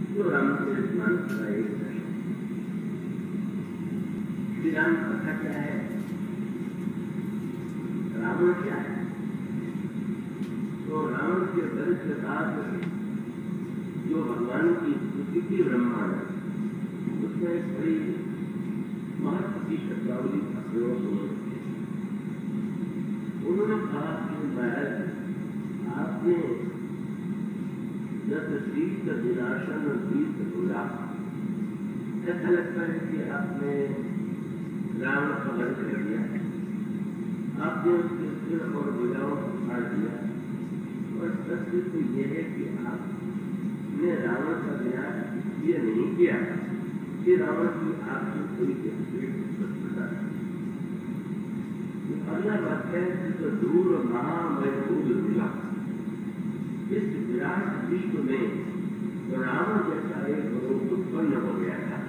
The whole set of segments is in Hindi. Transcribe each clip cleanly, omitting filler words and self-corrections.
तो रामचरित मानस का एक दर्शन। श्री राम कथा क्या है, रावण क्या है? तो रावण के वध के बाद जो भगवान की स्तुति की ब्रह्मांड उसमें एक बड़ी महत्व की शब्दावली का प्रयोग उन्होंने कहा कि महाराज आपने जब शीत विनाशन गीत बोला, ऐसा लगता है कि आपने रावण का वध कर दिया, आपने उसके सिर और भुजाओं को फाड़ दिया। और सत्य तो यह है कि आपने रावण का विनाश इसलिए नहीं किया कि रावण की आपकी कोई अगला वाक्य है तो दूर महामयूर मिला। इस विराट विश्व में रावण जैसा एक रोग उत्पन्न हो गया था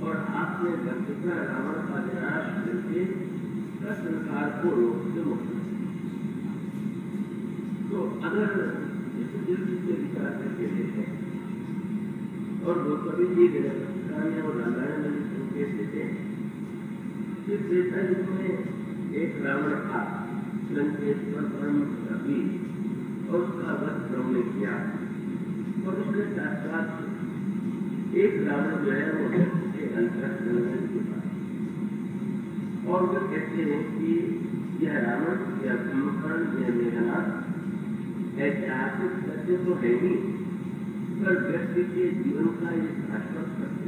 और आपने वस्तुतः रावण का विनाश करके संसार को रोग से मुक्त। तो अगर इस दृष्टि से विचार करके देखें और वो कभी जी पुराने और रामायण में संकेत देते हैं कि त्रेता युग में एक रावण था, लंकेश्वर परम कवि, और उसका वध ब्रह्म ने किया। और उसके साथ साथ एक रावण जो है वो के अंतर के पास, और वो कहते हैं कि यह रावण, यह कुंभकर्ण, यह मेघनाथ ऐतिहासिक सत्य तो है ही, पर व्यक्ति के जीवन का ये शाश्वत सत्य।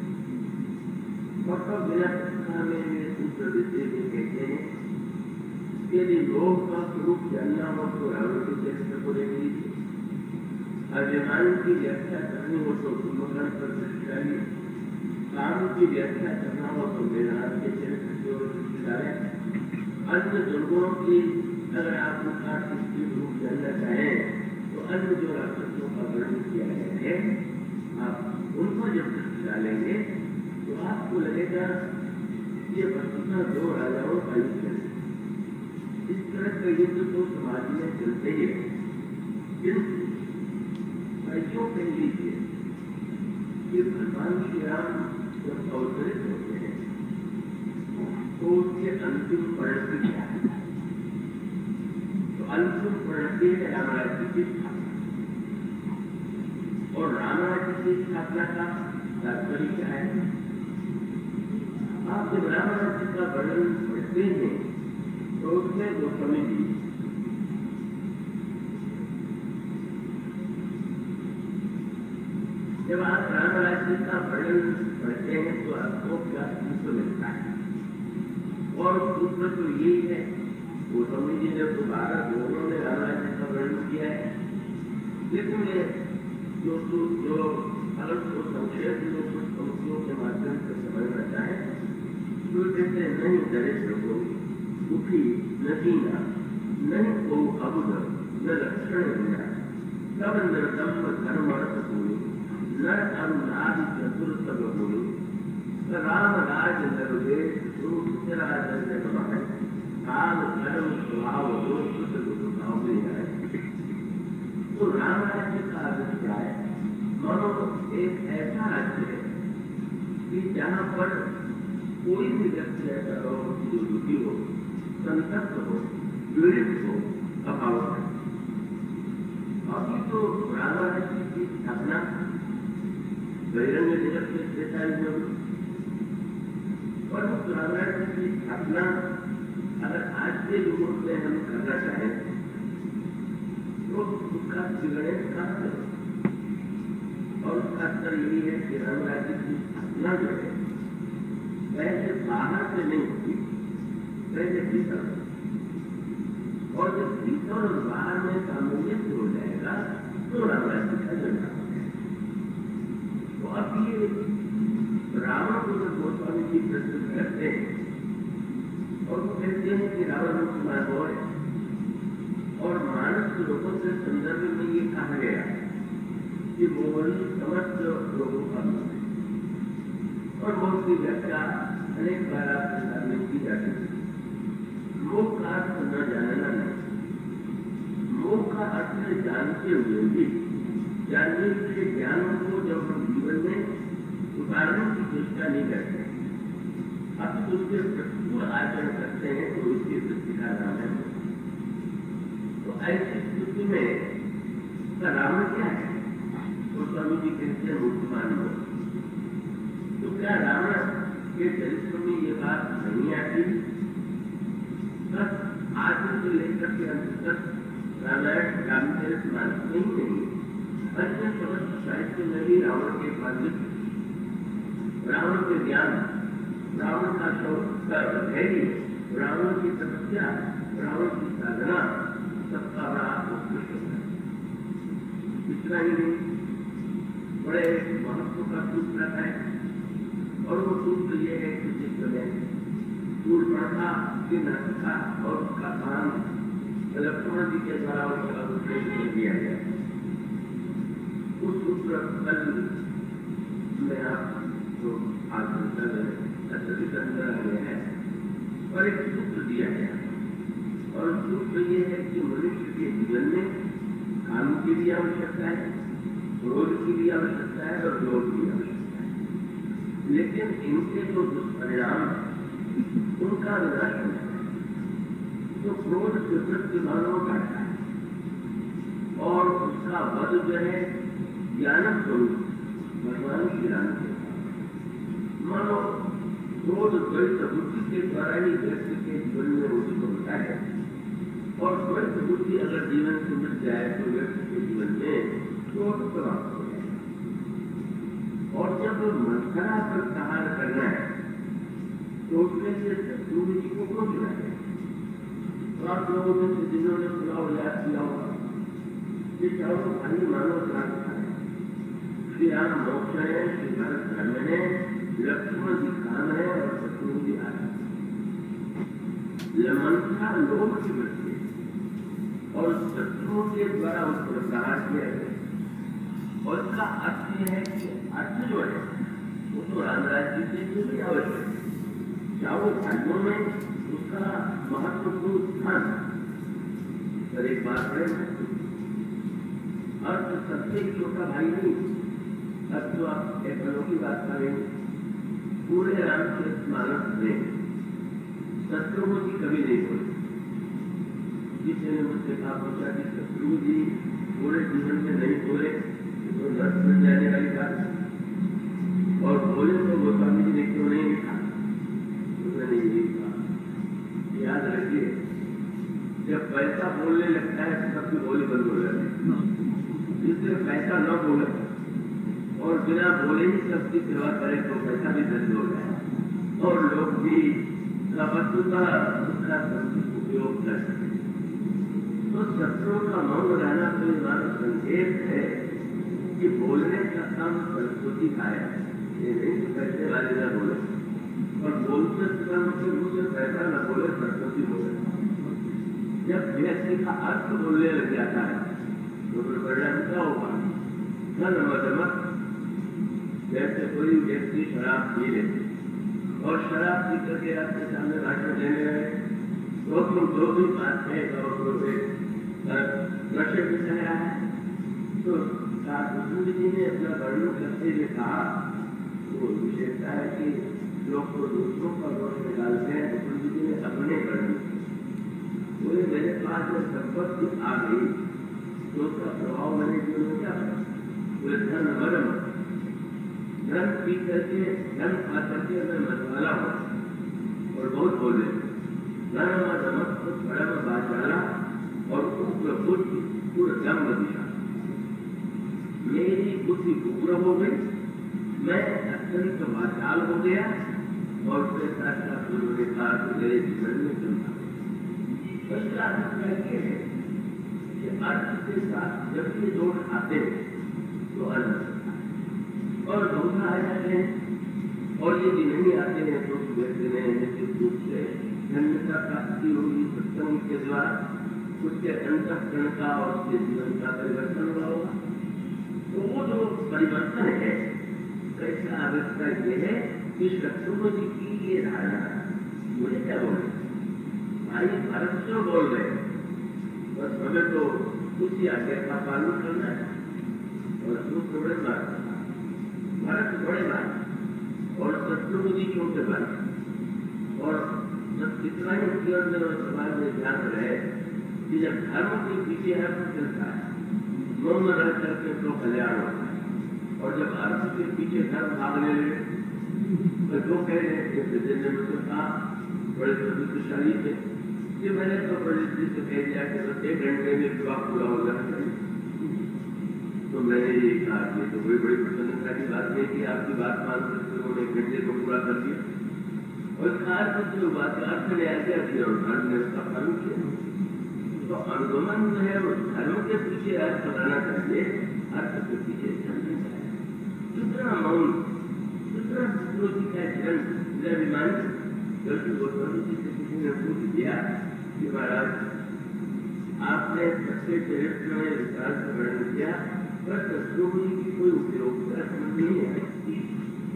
और तब बिना कथा में वे सूत्र देते हुए कहते हैं यदि लोभ का स्वरूप जानना हो तो रावण के चरित्र को देख लीजिए, अभिमान की व्याख्या करनी हो तो कुंभकर्ण पर दृष्टि डालिए, काम की व्याख्या करना हो तो मेघनाथ के चरित्र की ओर दृष्टि डालें। अन्य दुर्गुणों की अगर आप उनका दृष्टि रूप जानना चाहें तो अन्य जो राक्षसों का वर्णन किया गया है, आप उनको जब दृष्टि डालेंगे तो आपको लगेगा ये वस्तुतः दो राजाओं का युद्ध है। इस तरह का युद्ध तो समाज में चलते ही है। किंतु क्यों कह लीजिए कि भगवान श्री राम जब अवतरित होते हैं तो उसके अंतिम परिणति क्या है? तो अंतिम परिणति है रामराज्य की स्थापना। और रामराज्य की स्थापना का तात्पर्य क्या है? आप जब रामराज्य का वर्णन पढ़ते हैं तो उसमें गोस्वामी जी जब आप रामराज्य का वर्णन पढ़ते हैं तो आपको क्या सूत्र मिलता है? और सूत्र तो यही है, गोस्वामी जी ने दोबारा दोनों ने रामराज्य का वर्णन किया है, लेकिन जो अलग को संक्षेप में कुछ पंक्तियों के माध्यम से समझना चाहे तो कहते नहीं दरिद्र को दुखी नदीना नहीं को अबुद न लक्षण मिला तब नरदम्ब धर्म अर्थ भूमि नर अनुराग चतुर सब भूमि राम राज नरवेश काल धर्म स्वभाव भाव में जाए। तो राम राज्य का अभिप्राय मानो एक ऐसा राज्य है कि जहाँ पर कोई भी व्यक्ति ऐसा हो जो दुखी हो, संतप्त हो, पीड़ित हो, अभाव है। अभी तो राम राज्य की स्थापना बहिरंग जगत में त्रेता युग में, और उस राम राज्य की स्थापना अगर आज के युग में हम करना चाहें तो उसका विगणन कहाँ से? और उसका असर यही है कि राम राज्य की स्थापना जो है पहले बाहर से नहीं होती, पहले भीतर। और जब भीतर और बाहर में सामंजस्य हो जाएगा तो राम राज्य का जन्म हो जाएगा। तो अब ये रावण को जब गोस्वामी जी प्रस्तुत करते हैं और वो कहते हैं कि रावण मुसलमान हो है, और मानस लोगों के संदर्भ में ये कहा गया कि मोहन समस्त लोगों का मन है। और बहुत सी व्याख्या अनेक बार आपके सामने की जाती है। मोह का अर्थ न जानना नहीं, मोह का अर्थ जानते हुए भी जानने के ज्ञान को जब हम जीवन में उतारने की चेष्टा नहीं करते, अब उसके प्रतिकूल आचरण करते हैं तो उसकी वृत्ति का नाम है। तो ऐसी स्थिति में रावण क्या है? तो स्वामी जी कहते हैं मुक्तमान हो। तो क्या रावण के चरित्र में ये बात नहीं आती? बस आदि से लेकर के अंत तक रामायण रामचरितमानस में ही नहीं, अन्य समस्त साहित्य में भी रावण के पांडित्य, रावण के ज्ञान, रावण का धैर्य, रावण की तपस्या, रावण की साधना, सबका बड़ा उत्कृष्ट है। इतना ही नहीं, बड़े महत्व का सूत्र है, और वो सूत्र ये है कि जिसमें सूर्यप्रभा के नाटिका और उसका काम लक्ष्मण जी के द्वारा उसका उपदेश दिया गया। उस सूत्र कल में आपको आत्मकल है और एक सूत्र दिया गया, और सूत्र ये है कि मनुष्य के जीवन में काम की भी आवश्यकता है, क्रोध की भी आवश्यकता है और लोभ की आवश्यकता है, लेकिन इनके जो दुष्परिणाम उनका विनाश होता है। तो क्रोध विकृत मानव करता है और उसका वध जो है ज्ञान स्वरूप भगवान श्री राम के मानो क्रोध द्वैत बुद्धि के द्वारा ही व्यक्ति के जीवन में उचित होता है, और द्वैत बुद्धि अगर जीवन से मिट जाए तो व्यक्ति के जीवन में क्रोध समाप्त हो जाए। और जब मंथरा पर कहार करना है तो उसमें से शत्रुघ्न जी को क्यों चुना है? तो आप लोगों में से जिन्होंने सुना याद किया होगा, ये चारों भाई मानव जात है। श्री राम मोक्ष है, श्री भरत धर्म है, लक्ष्मण जी काम है और शत्रुघ्न जी आया। मंथरा लोभ की वृत्ति और शत्रुओं के द्वारा उस पर प्रहार किया गया, और इसका अर्थ यह है कि अर्थ जो है वो तो राम राज्य के लिए भी आवश्यक है। चारों भाइयों में उसका महत्वपूर्ण स्थान, पर एक बात है, अर्थ सबसे छोटा भाई नहीं। अब तो आप एक अनोखी बात करेंगे, पूरे रामचरितमानस में शत्रुघ्न जी कभी नहीं बोले। किसी ने मुझसे कहा पूछा कि शत्रुघ्न जी पूरे जीवन में नहीं बोले तो नर्स बन जाने वाली बात, और बोले तो गोस्वामी जी ने क्यों नहीं लिखा? मैंने यही कहा, याद रखिए, जब पैसा बोलने लगता है तो सबकी बोली बंद हो जाती है। जिससे पैसा न बोले और बिना बोले ही सबकी सेवा करे तो पैसा भी बंद हो जाए, और लोग भी वस्तु का उसका उपयोग कर सके। तो शत्रुओं का मौन रहना तो हमारा संकेत है कि बोलने का काम संस्कृति का है, ये नहीं कि पैसे वाले न बोले, और बोलते समय मुँह से पैसा न बोले, संस्कृति बोले। जब व्यक्ति का अर्थ बोलने लग जाता है तो फिर परिणाम क्या होगा? मत जैसे कोई व्यक्ति शराब पी लेते और शराब पी करके आपके सामने भाषण देने लगे तो तुम जो भी बात है नशे में चला है, तो कृष्ण जी ने अपना वर्णन करते हुए कहा, वो विशेषता है कि लोग को दूसरों का दोष निकालते हैं, कृष्ण जी ने अपने वर्णन बोले मेरे पास जब संपत्ति आ गई तो उसका प्रभाव मेरे जीवन में क्या है? बोले धन मरम, धन पी करके धन खा करके मैं मतवाला हूँ और बहुत बोले धन मत धर्म बाचारा और उग्र बुद्धि पूरा जंग दिया। मेरी बुद्धि उग्र हो गई, मैं अत्यंत वाचाल हो गया, और उसके साथ साथ उन्होंने कहा कि मेरे जीवन में चलता फैसला करके है कि अर्थ के साथ जब ये जोड़ आते हैं तो अर्थ और धोखा आ जाते हैं, और यदि नहीं आते हैं तो व्यक्ति ने निश्चित रूप से धन्यता प्राप्ति होगी सत्संग के द्वारा, उसके अंतःकरण का और उसके जीवन का परिवर्तन हुआ होगा। तो वो जो परिवर्तन है कैसा अवस्था ये है कि शत्रुघ्न जी की ये धारणा, मुझे क्या बोले भाई भारत क्यों बोल रहे हैं, बस हमें तो उसी आज्ञा का पालन करना है और अपनी प्रवृत्ति खुद ही क्योंकि बन और जब इतना ही जीवन में और समाज में ध्यान रहे कि जब धर्म के पीछे अर्थ चलता है, मौन रह करके तो कल्याण होता है। और जब अर्थ के पीछे धर्म भागने लगे तो जो कह रहे थे जिन्हें मुझे कहा बड़े प्रतिशाली थे कि मैंने तो बड़ी से कह दिया कि बस 1 घंटे में विवाह पूरा हो जाना चाहिए। तो मैंने ये कहा कि तो बड़ी प्रसन्नता की बात है कि आपकी बात मान करके उन्होंने 1 घंटे को पूरा कर दिया। और खास जो बात अर्थ ने आज्ञा की और धर्म ने उसका पालन किया। तो अनुगमन जो है वो धर्म के पीछे अर्थ बनाना चाहिए, अर्थ के पीछे चलना चाहिए। दूसरा मौन, दूसरा सत्रोजी का जन्म अभिमान जबकि गोस्वामी जी से किसी ने पूछ दिया कि महाराज आपने सबके चरित्र में विस्तार से वर्णन किया पर सत्रोजी की कोई उपयोगिता समझ नहीं है।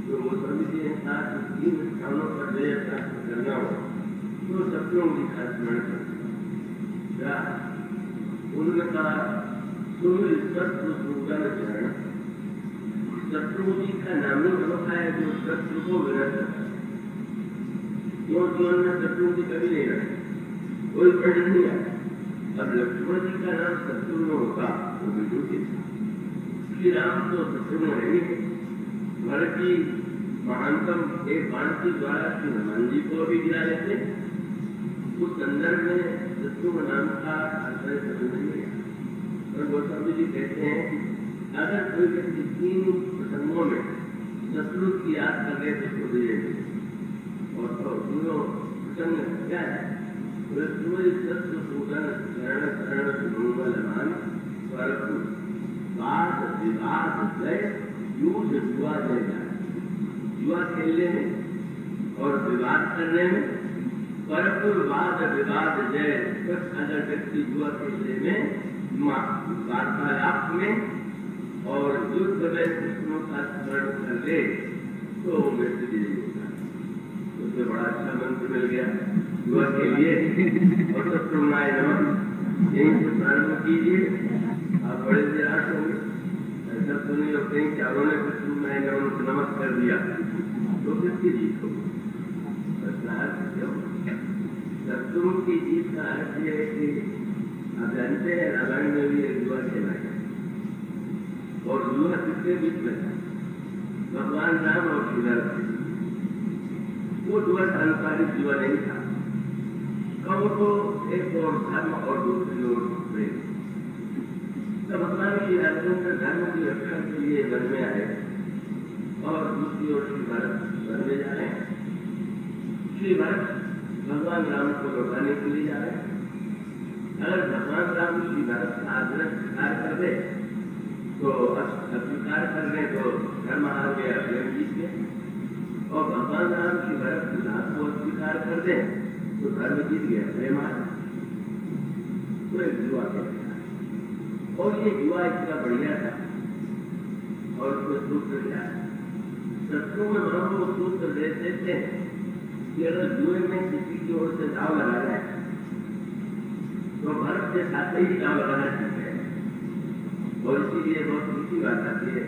तो गोस्वामी जी ने कहा कि 3 स्थानों पर जय प्राप्त करना हो तो सत्रोजी का स्मरण करना। उन्होंने कहा तुम शत्रु सूचन चरण, शत्रु जी का नाम ही अनोखा है जो शत्रु को विनष्ट करता है। क्यों जीवन में शत्रु जी कभी नहीं रहे, कोई प्रश्न नहीं आया। अब लक्ष्मण जी का नाम शत्रु में होगा वो बिल्कुल ठीक था। श्री राम तो शत्रु में है ही। भरत जी महानतम एक बाण के द्वारा श्री हनुमान जी को भी गिरा लेते। उस संदर्भ में शत्रु नाम का आश्रय समझ नहीं है। और गोस्वामी जी कहते हैं कि अगर कोई व्यक्ति 3 प्रसंगों में शत्रु की याद कर ले तो उसको दे और तो तीनों प्रसंग क्या है? शत्रु सूचन शरण शरण मंगलमान परंतु वाद विवाद जय युद्ध जुआ जय जाए। जुआ खेलने में और विवाद करने में परंतु वाद विवाद जय। अगर व्यक्ति जुआ खेलने में वार्तालाप में और युद्ध में कृष्णों का स्मरण कर ले तो व्यक्ति विजयी होता है। उसमें बड़ा अच्छा मंत्र मिल गया जुआ के लिए। और शत्रुघ्नाय नमः यहीं से प्रारंभ कीजिए, आप बड़े निराश होंगे। ऐसा तो नहीं होते हैं कि उन्होंने शत्रुघ्नाय नमः नमः कर दिया तो किसकी जीत होगी? शत्रु की जीत का अर्थ यह है कि आप जानते हैं रामायण में भी एक जुआ खेला गया और जुआ किसके बीच में था? भगवान राम और श्रीराम। वो जुआ सांसारिक जुआ नहीं था, कहो तो एक और धर्म और दूसरी ओर प्रेम। तो भगवान श्री रामचंद्र धर्म की रक्षा के लिए वन में आए और दूसरी ओर श्री भरत वन में जा रहे हैं। श्री भरत भगवान राम को लौटाने के लिए जा रहे हैं। अगर भगवान राम श्री भरत का आग्रह स्वीकार कर दे तो अस्वीकार कर दे तो धर्म हार गया, प्रेम जीत गया। और भगवान राम श्री भरत की बात को अस्वीकार कर दे तो धर्म जीत गया, प्रेम हार। तो एक जुआ कहता और ये जुआ इतना बढ़िया था। और उसमें सूत्र क्या है? शत्रु में मानो वो सूत्र दे देते हैं कि अगर जुए में किसी की ओर से दाव लगा जाए तो भरत के साथ ही दाव लगाना ठीक है। और इसीलिए बहुत मीठी बात आती है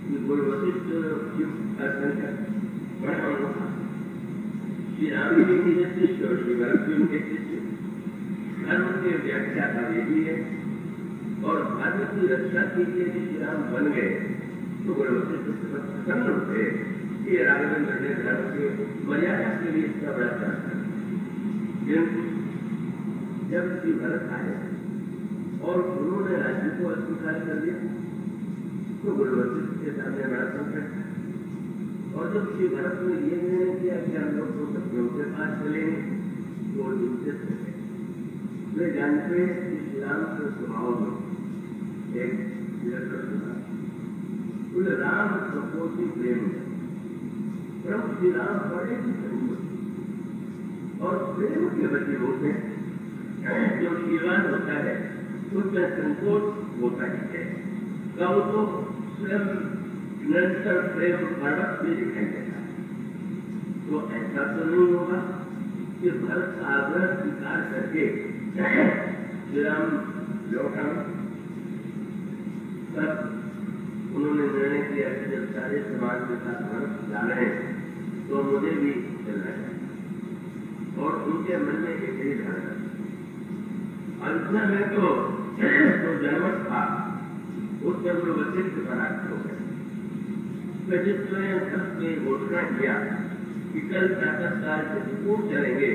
कि कोई वशिष्ठ बड़ा अनोखा श्री राम जी के शिष्य और श्री भरत जी उनके शिष्य। धर्म की व्याख्या का यही है और धर्म की रक्षा के लिए श्री राम बन गए तो बड़े वशिष्ठ प्रसन्न होते ये राघवेंद्र ने धर्म के मर्यादा के लिए इसका बड़ा त्याग किया। जब श्री भरत आए और उन्होंने राज्य को अस्वीकार कर दिया तो गुरु वशिष्ठ के सामने बड़ा संकट था। और जब श्री भरत ने ये निर्णय किया कि हम लोग तो सत्यों के पास चलेंगे तो दूसरे से वे जानते हैं कि श्री राम के स्वभाव में एक राम सपोषी प्रेम प्रभु श्री राम बड़े और प्रेम के बच्चे होते हैं। जो श्रीवान होता है उसमें संकोच होता ही है, कब तो स्वयं निरंतर प्रेम पर्वत में दिखाई देता है। तो ऐसा तो नहीं होगा कि भरत का आग्रह स्वीकार करके श्री राम लौटा। तब उन्होंने निर्णय किया कि जब सारे समाज के साथ भरत जा रहे हैं तो मुझे भी चलना चाहिए। और उनके मन में एक ही धारणा, अयोध्या में तो जनमत था, उसमें गुरु वशिष्ठ परास्त हो गए। वशिष्ठ ने सबसे घोषणा किया कि कल प्रातःकाल से खूब चलेंगे,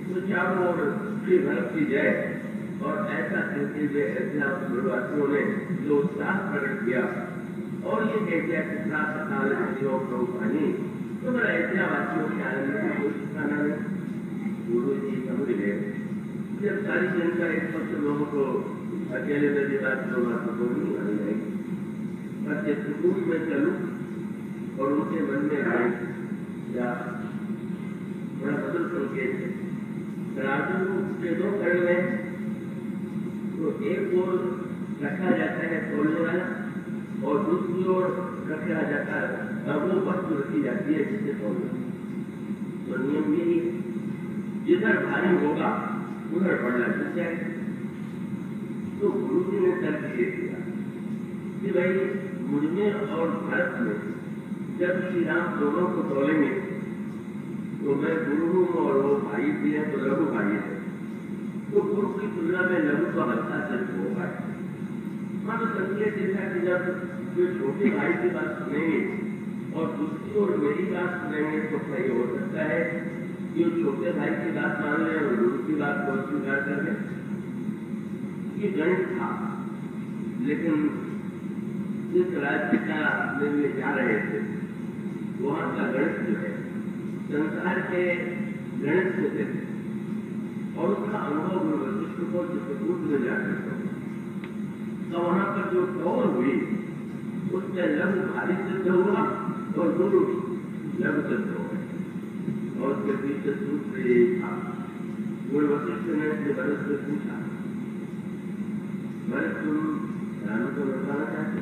तो चारों ओर श्री भरत की जय। और ऐसा कहते हुए अयोध्यावासियों ने जो उत्साह प्रकट किया और ये कह दिया कि प्रातःकाल पानी, तो मेरा अयोध्यावासियों के आनंद की कोई ठिकाना नहीं। गुरु जी समझ गए, जब सारी जनता एक पक्ष लोगों को अकेले में बात तो नहीं मानी जाएगी, पर जब सुकून में चलूं और उनके मन में आए या बड़ा बदल संकेत है। राजू के दो कड़ी में तो एक ओर रखा जाता है तोड़ने वाला और दूसरी ओर रखा जाता है वो वस्तु रखी जाती है जिसे तोड़ना। तो नियम यही है, जिधर भारी होगा उधर पड़ना चाहिए। तो गुरु जी ने तर्क ये किया कि भाई मुझमें और भारत में जब श्री राम दोनों को तोलेंगे तो मैं गुरु हूँ और वो भाई भी है, तो लघु भाई है, तो गुरु की तुलना में लघु का हल्का सिर्फ होगा। हाँ, तो संकेत देखा कि जब जो छोटे भाई की बात सुनेंगे और दूसरी ओर मेरी बात सुनेंगे तो क्या ये हो सकता है कि छोटे भाई की बात मान लें और गुरु की बात को स्वीकार कर लें? ये गणित था, लेकिन जिस राज्य का वे जा रहे थे वहां का गणित जो है संसार के गणित से थे और उसका अनुभव गुरु वशिष्ठ को चित्रकूट में जाकर तो वहां पर जो टोल हुई उसमें लघु भारी सिद्ध हुआ और गुरु लघु सिद्ध हो गए। और उसके पीछे सूत्र ये था, गुरु वशिष्ठ ने अपने भरत से पूछा, भरत तुम राम को बताना चाहते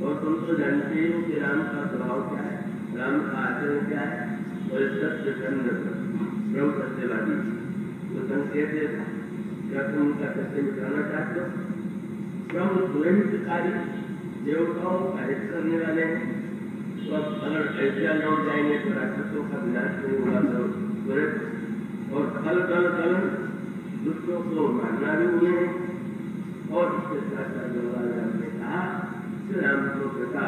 और तुम तो जानते हो कि राम का स्वभाव क्या है, राम का आचरण क्या है, और सत्य प्रभु सत्यवादी तो संकेत था, क्या तुम उनका सत्य मिटाना चाहते हो? प्रभु स्वयं शिकारी देवताओं का हित करने वाले हैं, तो अब अगर अयोध्या लौट जाएंगे तो राक्षसों का विनाश नहीं होगा, तो और कल कल कल दुष्टों को मारना भी हुए हैं। और इसके साथ राम ने कहा श्री राम को पिता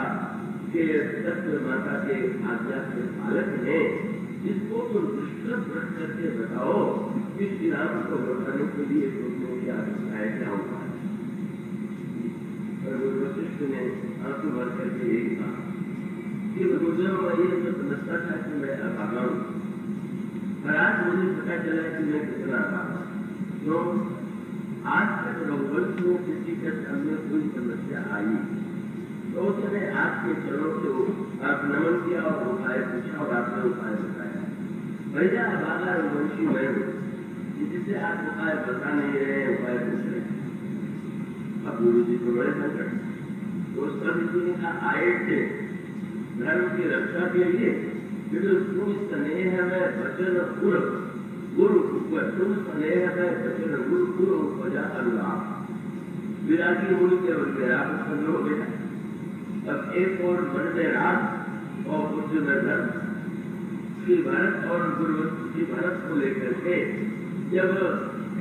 के सत्य माता के आज्ञा के पालक है, जिसको तो विस्तृत करके बताओ कि श्री राम को बताने के लिए तुमने क्या क्या होगा। वशिष्ठ ने आंसू भर करके यही कहा कि गुरुदेव ये तो समझता था कि मैं अभागा हूँ, पर आज मुझे पता चला कि मैं कितना अभागा। तो आज तक रघुवंश में किसी के सामने कोई समस्या आई तो उसने आपके चरणों से आप नमन किया और उपाय पूछा और आपने उपाय बताया। भैया अभागा रघुवंशी मैं हूँ, जिससे आप उपाय बता नहीं रहे, उपाय पूछ रहे। अब गुरु जी को बड़े संकट, तो सभी ने कहा आए थे धर्म की रक्षा के लिए, तुम स्नेह में वचन गुरु तुम स्नेह में वचन गुरु वजह अनुराग विरागी मुनि के विराग उत्पन्न हो गया। अब एक और मन में राग और बुद्धि में धर्म। श्री भरत और गुरु श्री भरत को लेकर के जब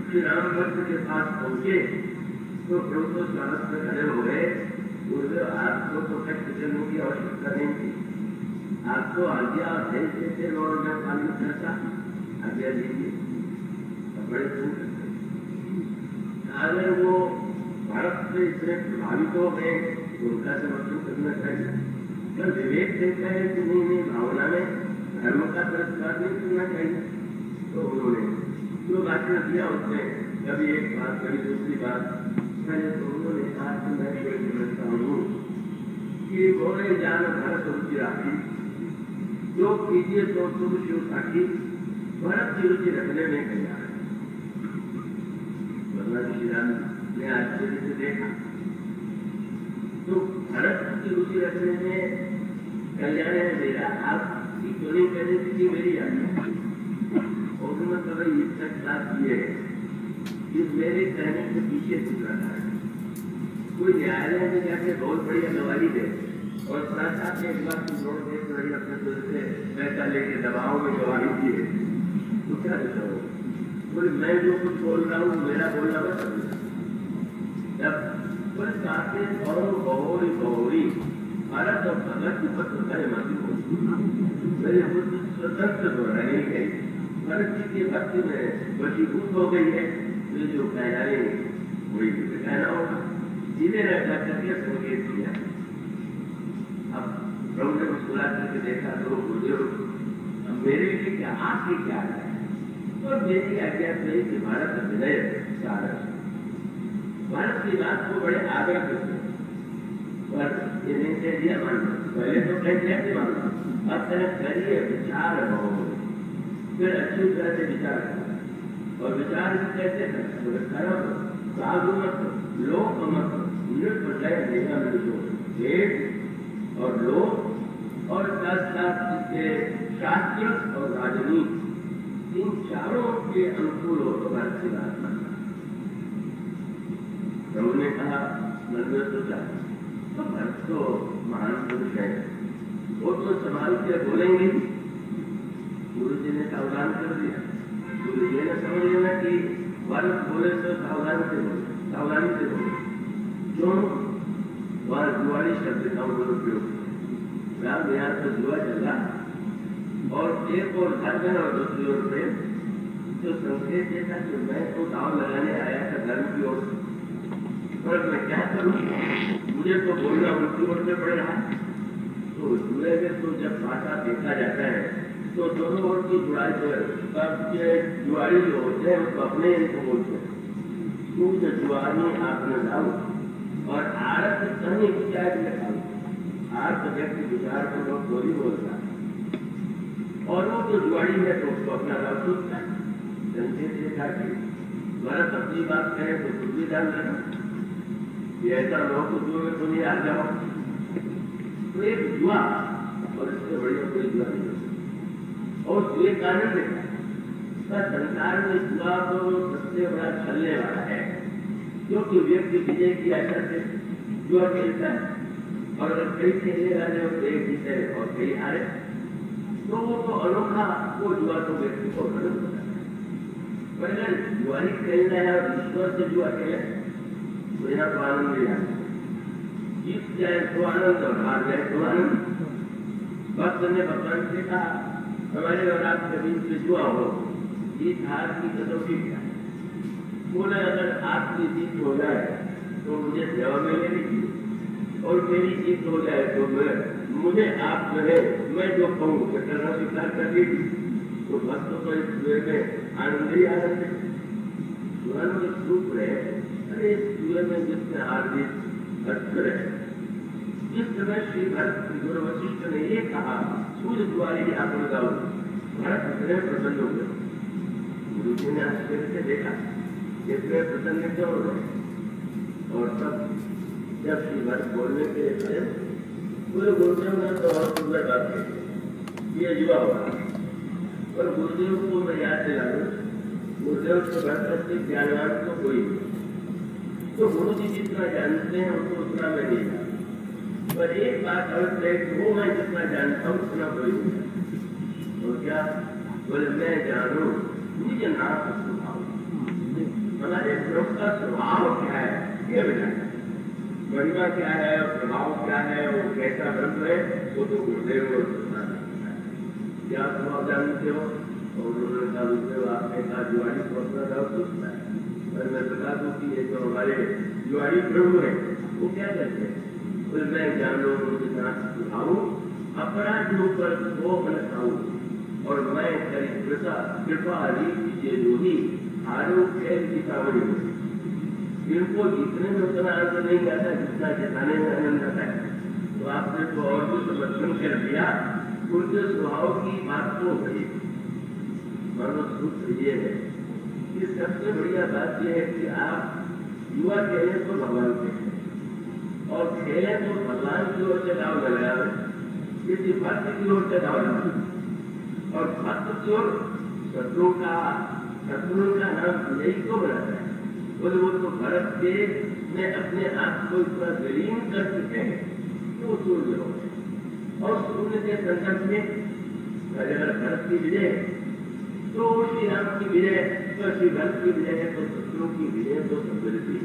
श्री राम भक्त के पास पहुंचे तो प्रभु तो स्वागत में खड़े हो गए। गुरुदेव आपको तो कष्ट करने की आवश्यकता नहीं थी, आपको आज्ञा और भेज देते और मैं पालन करता, आज्ञा दीजिए। बड़े अगर वो भारत से इतने प्रभावित हो गए तो उनका समर्थन करना चाहिए, पर विवेक देखता है कि नहीं भावना में धर्म का तिरस्कार नहीं करना चाहिए। तो उन्होंने जो भाषण दिया उसमें कभी एक बात कभी दूसरी बात, मैंने तो उन्होंने कहा कि मैं कोई समझता हूँ कि बोले जान भरत रुचि राखी, जो कीजिए तो तुम शिव साखी, भरत की रुचि रखने में कल्याण है। श्री राम ने आश्चर्य से देखा तो भरत की रुचि रखने में कल्याण है मेरा, आपकी तो नहीं कहने की मेरी आज्ञा। और मतलब इसका क्लास ये है कि मेरे कहने के पीछे दूसरा कारण, कोई न्यायालय में जाके बहुत बढ़िया गवाही दे और साथ एक बार तुम लोग देख रही अपने दिल से पैसा लेके दबाओ में गवाही किए तो क्या देता हो? बोले मैं जो कुछ बोल रहा हूँ मेरा बोलना बस जब बोले काके और बहुरी बहुरी भारत और भगत की पत्र करे मत हो मेरे बुद्धि स्वतंत्र हो रही है भरत जी की भक्ति में वशीभूत हो गई है तो जो कहना है वही कहना होगा सीधे रखा करके संकेत किया। अब प्रभु ने मुस्कुरा करके देखा तो गुरुदेव मेरे लिए क्या आपकी क्या है और मेरी आज्ञा नहीं कि भारत विनय सारस भारत की बात को बड़े आग्रह करते पर ये नहीं कह दिया मानना पहले तो कैसे मानना अब तरह करिए विचार बहुत फिर अच्छी तरह से विचार करना और विचार भी कैसे करना बोले कर्म साधु मत लोक मत नृत्य जय निगम वेद और लोक और साथ इसके शास्त्र और राजनीति इन चारों के अनुकूल हो तो भारत की बात मानना। प्रभु ने कहा मन में सोचा तो भारत तो महान पुरुष है वो तो संभाल के बोलेंगे। गुरु जी ने सावधान कर दिया। गुरु जी ने समझ लेना कि भारत बोले तो सावधानी से बोले क्यों वहां जुआड़ी शब्द का उपयोग राम यहाँ तो जुआ चला और एक और धर्म और दूसरी ओर प्रेम तो संकेत देता कि मैं तो दाव लगाने आया था धर्म की ओर पर मैं क्या करूं मुझे तो बोलना उनकी ओर में पड़ रहा है। तो जुए में तो जब भाषा देखा जाता है तो दोनों ओर की जुआड़ी जो होते हैं उसको अपने इनको बोलते हैं तू जो जुआनी आपने डालो और आरत कहीं विचार में डालो आर्थ व्यक्ति विचार को लोग थोड़ी बोलता है और वो जो जुआड़ी है तो उसको अपना लाभ सोचता है। संकेत देखा कि भारत अपनी बात कहे तो खुद भी ध्यान रखना ऐसा लोग तो जुए में तो नहीं आ जाओ तो एक जुआ और इससे बढ़िया कोई जुआ नहीं और जुए का आनंद है संसार में जुआ तो सबसे बड़ा छलने वाला है क्योंकि व्यक्ति विजय की आशा से जुआ खेलता है और अगर कई खेलने वाले हो तो एक जीते और कई हारे तो वो तो अनोखा वो जुआ तो व्यक्ति को आनंद होता है। पर अगर जुआ ही खेलना है और ईश्वर से जुआ खेले तो यहाँ तो आनंद नहीं आता जीत जाए तो आनंद और हार जाए तो आनंद। भक्त ने भगवान से कहा हमारे और आपके बीच में जुआ हो जीत हार की कसौटी क्या है बोले अगर आपकी जीत हो जाए तो मुझे सेवा मिलेगी और मेरी जीत हो जाए तो मुझे आप जो है मैं जो कहूँ करना स्वीकार कर लीजिए तो भक्त तो इस जुए में आनंद ही आनंद है। जुआ में सुख रहे अरे इस जुए में जिसने हार जीत अक्षर है जिस समय श्री भरत गुरु वशिष्ठ ने ये कहा सूर्य जुआरी आप लगाओ भरत इतने प्रसन्न हो गए। गुरु जी ने आश्चर्य से देखा इतने प्रसन्न क्यों हो गए और तब जब श्री भरत बोलने के लिए पूरे गुरुदेव ने तो बहुत सुंदर बात कही ये जुआ होगा और गुरुदेव को मैं याद दिला दूं गुरुदेव से बढ़कर ज्ञानवान तो कोई नहीं तो गुरु जी जितना जानते हैं उनको उतना मैं नहीं जानता पर एक बात अर्थ है कि वो मैं जितना जानता हूँ उतना कोई नहीं जानता। और क्या बोले मैं जानू मुझे नाम का स्वभाव हमारे प्रभु का स्वभाव क्या है ये बताना महिमा क्या है और प्रभाव क्या है वो कैसा ब्रह्म है वो तो गुरुदेव और क्या स्वभाव जानते हो और उन्होंने कहा गुरुदेव आपने कहा जुआड़ी को अपना नाम सोचता है पर मैं बता दूं कि ये जो हमारे जुआड़ी प्रभु है वो क्या करते हैं फिर मैं जानो मुझे नाथ सुखाऊं अपराध पर वो मन खाऊं और मैं करी कृपा रीति जो ही हारो खेल की सावरी इनको जीतने में उतना आनंद नहीं आता जितना जिताने में आनंद आता है। तो आपने तो और भी समर्थन कर दिया उनके स्वभाव की बात तो है मानो सूत्र ये है कि सबसे बढ़िया बात यह है कि आप युवा खेले तो भगवान खेले और खेले तो भगवान की ओर से दाव लगाए किसी भक्त की ओर से दाव लगाए और भक्त की ओर शत्रु का नाम यही को बनाता है बोले वो तो भरत के में अपने आप को इतना विलीन कर चुके हैं तो तो सूर्य हो गए। और सूर्य के संदर्भ में अगर भरत की विजय तो श्री राम की विजय, तो श्री भरत की विजय है, तो शत्रुओं की विजय तो समृद्धि।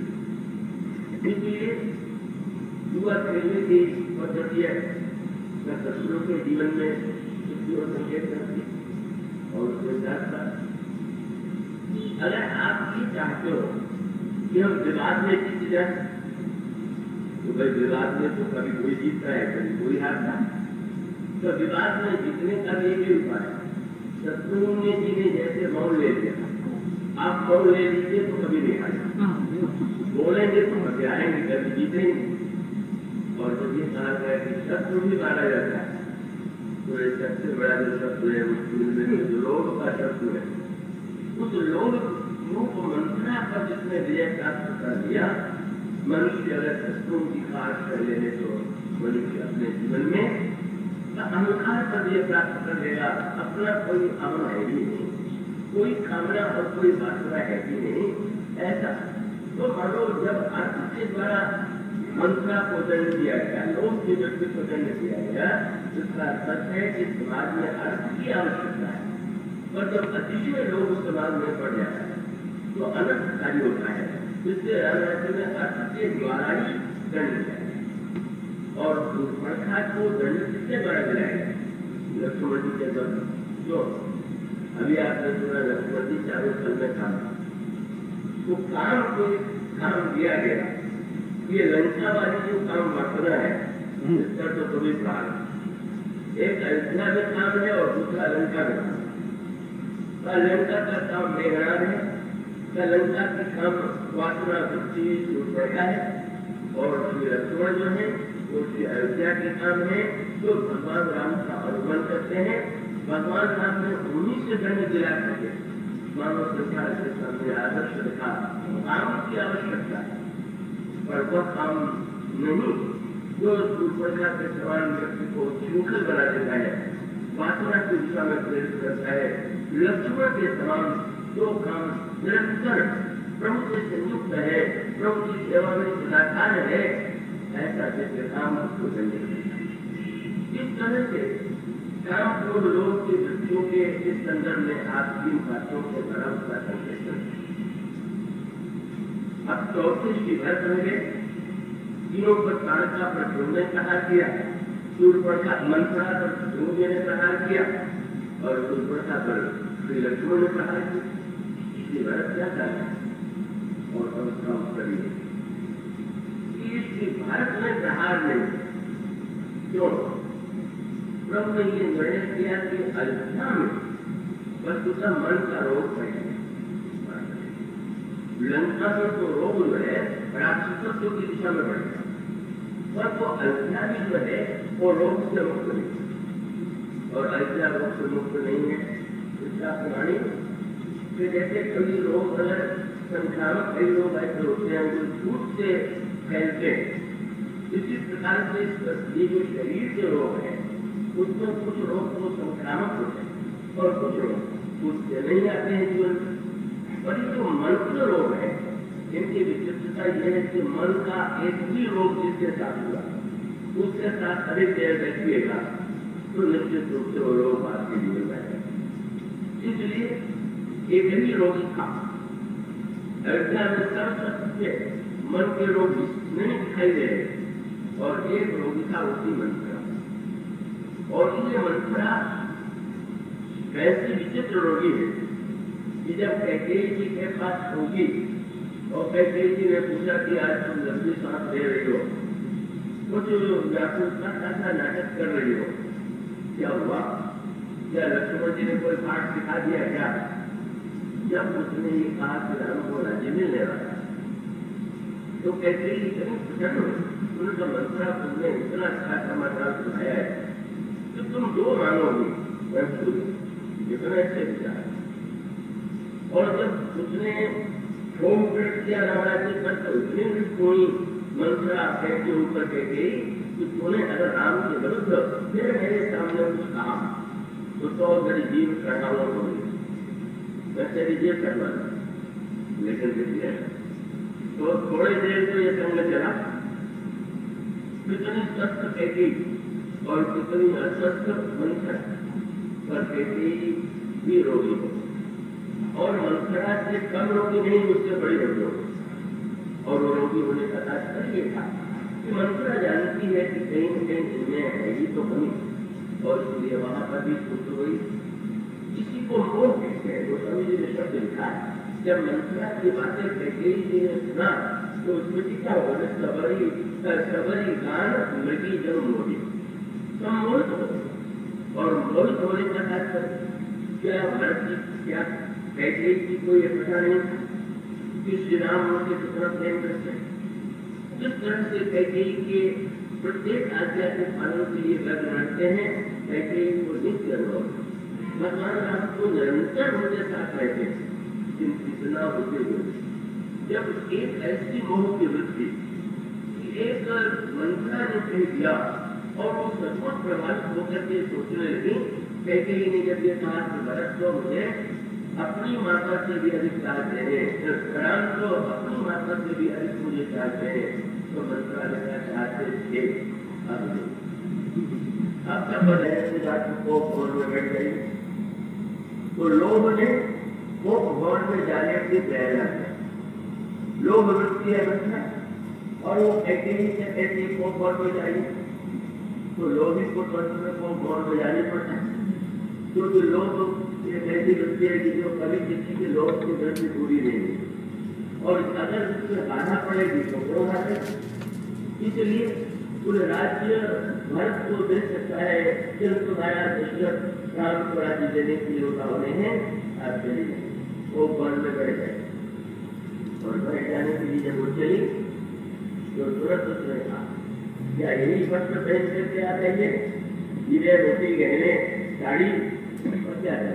इसलिए युवा खेलने की पद्धति है शत्रुओं के जीवन में सुखी और संकेत करती। और उसके साथ साथ अगर आप ये चाहते हो कि हम विवाद में जीत जाए, तो भाई विवाद में तो कभी कोई जीतता है, कभी कोई हारता है। तो विवाद में जीतने का भी एक उपाय है। शत्रुघ्न जी ने जैसे मौन ले लिया, आप मौन ले लीजिए तो कभी नहीं हारेगा, बोलेंगे तो कभी आएंगे, कभी जीतेंगे। और जब ये कहा गया कि शत्रु भी मारा जाता है, तो ये सबसे बड़ा जो शत्रु है उसमें जो लोग का शत्रु है, उस लोग रूप मंत्रणा पर जिसने विजय प्राप्त कर लिया, मनुष्य अगर शत्रुओं की काट कर लेने तो मनुष्य अपने जीवन में अहंकार पर विजय प्राप्त कर लेगा। अपना कोई अमन है ही नहीं, कोई कामना और कोई वासना है ही नहीं। ऐसा तो मानो जब अर्थ के द्वारा मंत्रणा को दंड दिया गया, लोग के व्यक्ति को दंड दिया गया, जिसका अर्थ है कि समाज में अर्थ की आवश्यकता है। और जब अतिशय लोग समाज में बढ़ जाता है तो अनर्थकारी होता है। इससे राज्य में अर्थ के द्वारा ही दंड दिया गया। और दुर्घटना को दंड किसके द्वारा दिलाएगा? लक्ष्मण जी के द्वारा। जो अभी आपने सुना लक्ष्मण जी चारों फल में काम, तो काम को काम दिया गया। ये लंका वाली जो काम वासना है इसका तो कभी प्राण एक अयोध्या में काम है और दूसरा लंका में काम है। लंका का काम मेघनाद है, लंका की काम वासना वृत्ति दुर्घटना है। और श्री लक्ष्मण जो है वो श्री अयोध्या के काम है, जो भगवान राम का अनुमान करते हैं। भगवान राम ने उन्हीं से दंड दिला करके मानव संसार के सामने आदर्श रखा। काम की आवश्यकता है पर वह काम नहीं जो दुर्घटना के समान व्यक्ति को श्रृंखल बना देता है, वासना की दिशा में प्रेरित करता है। लक्ष्मण के समान जो काम निरंतर प्रभु से संयुक्त है, प्रभु की सेवा में सदाचार है, ऐसा जैसे काम उसको दंड देता है। इस तरह से काम को लोग की वृत्तियों के इस संदर्भ में आप 3 बातों के द्वारा उसका संकेतन। अब 34 की भरत में गए, तीनों पर तारका पर ध्रुव ने प्रहार किया, शूर्पणखा मंत्रणा पर ध्रुव ने प्रहार किया और शूर्पणखा पर श्री लक्ष्मण ने प्रहार किया। इसलिए भरत क्या करना और उसका उत्तर ये भारत में प्रहार नहीं। क्यों? प्रभु ने ये निर्णय किया कि अयोध्या में वस्तुतः मन का रोग है। लंका में तो रोग जो है राक्षसत्व की दिशा में बढ़ गया, पर वो अयोध्या भी जो है वो रोग से मुक्त नहीं। और अयोध्या रोग से मुक्त नहीं है। इसका प्रमाणी कि जैसे कई रोग अगर संक्रामक कई लोग ऐसे होते हैं जो छूट से फैलते हैं, इसी प्रकार से ये जो शरीर के रोग है उसमें कुछ रोग तो संक्रामक होते हैं और कुछ रोग उससे नहीं आते हैं जीवन में। और ये जो मन के रोग है इनकी विचित्रता यह है कि मन का एक भी रोग जिसके साथ हुआ उसके साथ अधिक देर बैठिएगा तो निश्चित रूप से वो रोग आपके जीवन में आएगा। इसलिए एक ही रोगी था अयोध्या में सबसे मन के रोग नहीं दिखाई दे रहे और एक रोगी था उसकी मंत्रा। और ये मंत्रा वैसी विचित्र रोगी है कि जब कैकेयी जी के पास होगी और कैकेयी जी ने पूछा कि आज तुम लंबी सांस ले रही हो, कुछ व्याकुलता ऐसा नाटक कर रही हो, क्या हुआ? क्या लक्ष्मण जी ने कोई पाठ सिखा दिया क्या? जब उसने ये कहा कि राम को राज्य मिलने वाला तो कैकेयी जी कहीं प्रसन्न हुई। उनका मंत्रा तुमने इतना अच्छा समाचार सुनाया है कि तुम जो मांगोगी मैं इतने अच्छे विचार। और जब उसने होम वृक्ष किया रामाजी पर तो उतनी भी कोई मंत्रा के ऊपर कह गई कि तूने अगर राम के विरुद्ध फिर मेरे सामने कुछ कहा तो मेरी जीव कटावा होगी, मैं तेरी जेब कटवा। लेकिन देखिए तो थोड़ी देर तो ये संग चला कितनी स्वस्थ कैकेयी और कितनी अस्वस्थ मंथरा, पर कैकेयी भी रोगी हो और मंथरा से कम रोगी नहीं, उससे बड़ी रोगी हो। और वो रोगी होने का तात्पर्य था कि मंथरा जानती है कि कहीं न कहीं इनमें है ही तो कमी, और इसलिए वहां पर भी छूट हुई। इसी को मोह कहते हैं। गोस्वामी जी ने शब्द लिखा, जब मंथरा की बातें कैकेयी जी ने सुना तो उसमें क्या होगा, सबरी गान मृगी जब मोही, सम्मोहित हो। और मोहित होने का तात्पर्य क्या, भारत क्या कैकेयी की कोई पता नहीं था कि श्री राम उनके कितना प्रेम करते हैं। जिस तरह से कैकेयी के प्रत्येक आज्ञा के पालन के लिए लग रहते हैं, कैकेयी को नित्य अनुभव भगवान राम को निरंतर उनके साथ रहते हैं। इतना होते हुए जब एक ऐसी मोह की वृत्ति एक मंथरा ने कह दिया और वो सचमुच प्रभावित होकर के सोचने लगी, कैकेयी ने जब ये कहा कि भरत को मुझे अपनी माता से भी अधिक चाहते हैं, राम को अपनी माता से भी अधिक मुझे चाहते हैं, तो मंथरा ने कहा चाहते थे अब तक बदले को भवन में बैठ गई। तो लोभ ने वो भवन में जाने की प्रेरणा है, लोभ वृत्ति है मंथरा, और वो कैकेयी से कहते को भवन में जाइए, तो लोभी को भवन में जाने पड़ता है, क्योंकि लोभ एक ऐसी वृत्ति है कि जो कभी किसी के लोभ की वृत्ति पूरी नहीं है, और अगर उसमें बाधा पड़ेगी तो क्रोध आ जाएगा। इसलिए पूरे राज्य भरत को दे सकता है, किंतु महाराज दशरथ राम को राज्य देने के लिए उतावले हैं, आप चलिए। वो वन में बैठ गए और बैठ जाने के लिए जब वो चली तो तुरंत उसने कहा, क्या यही वस्त्र पहन करके आ जाइए, हीरे रोटी गहने साड़ी और क्या है?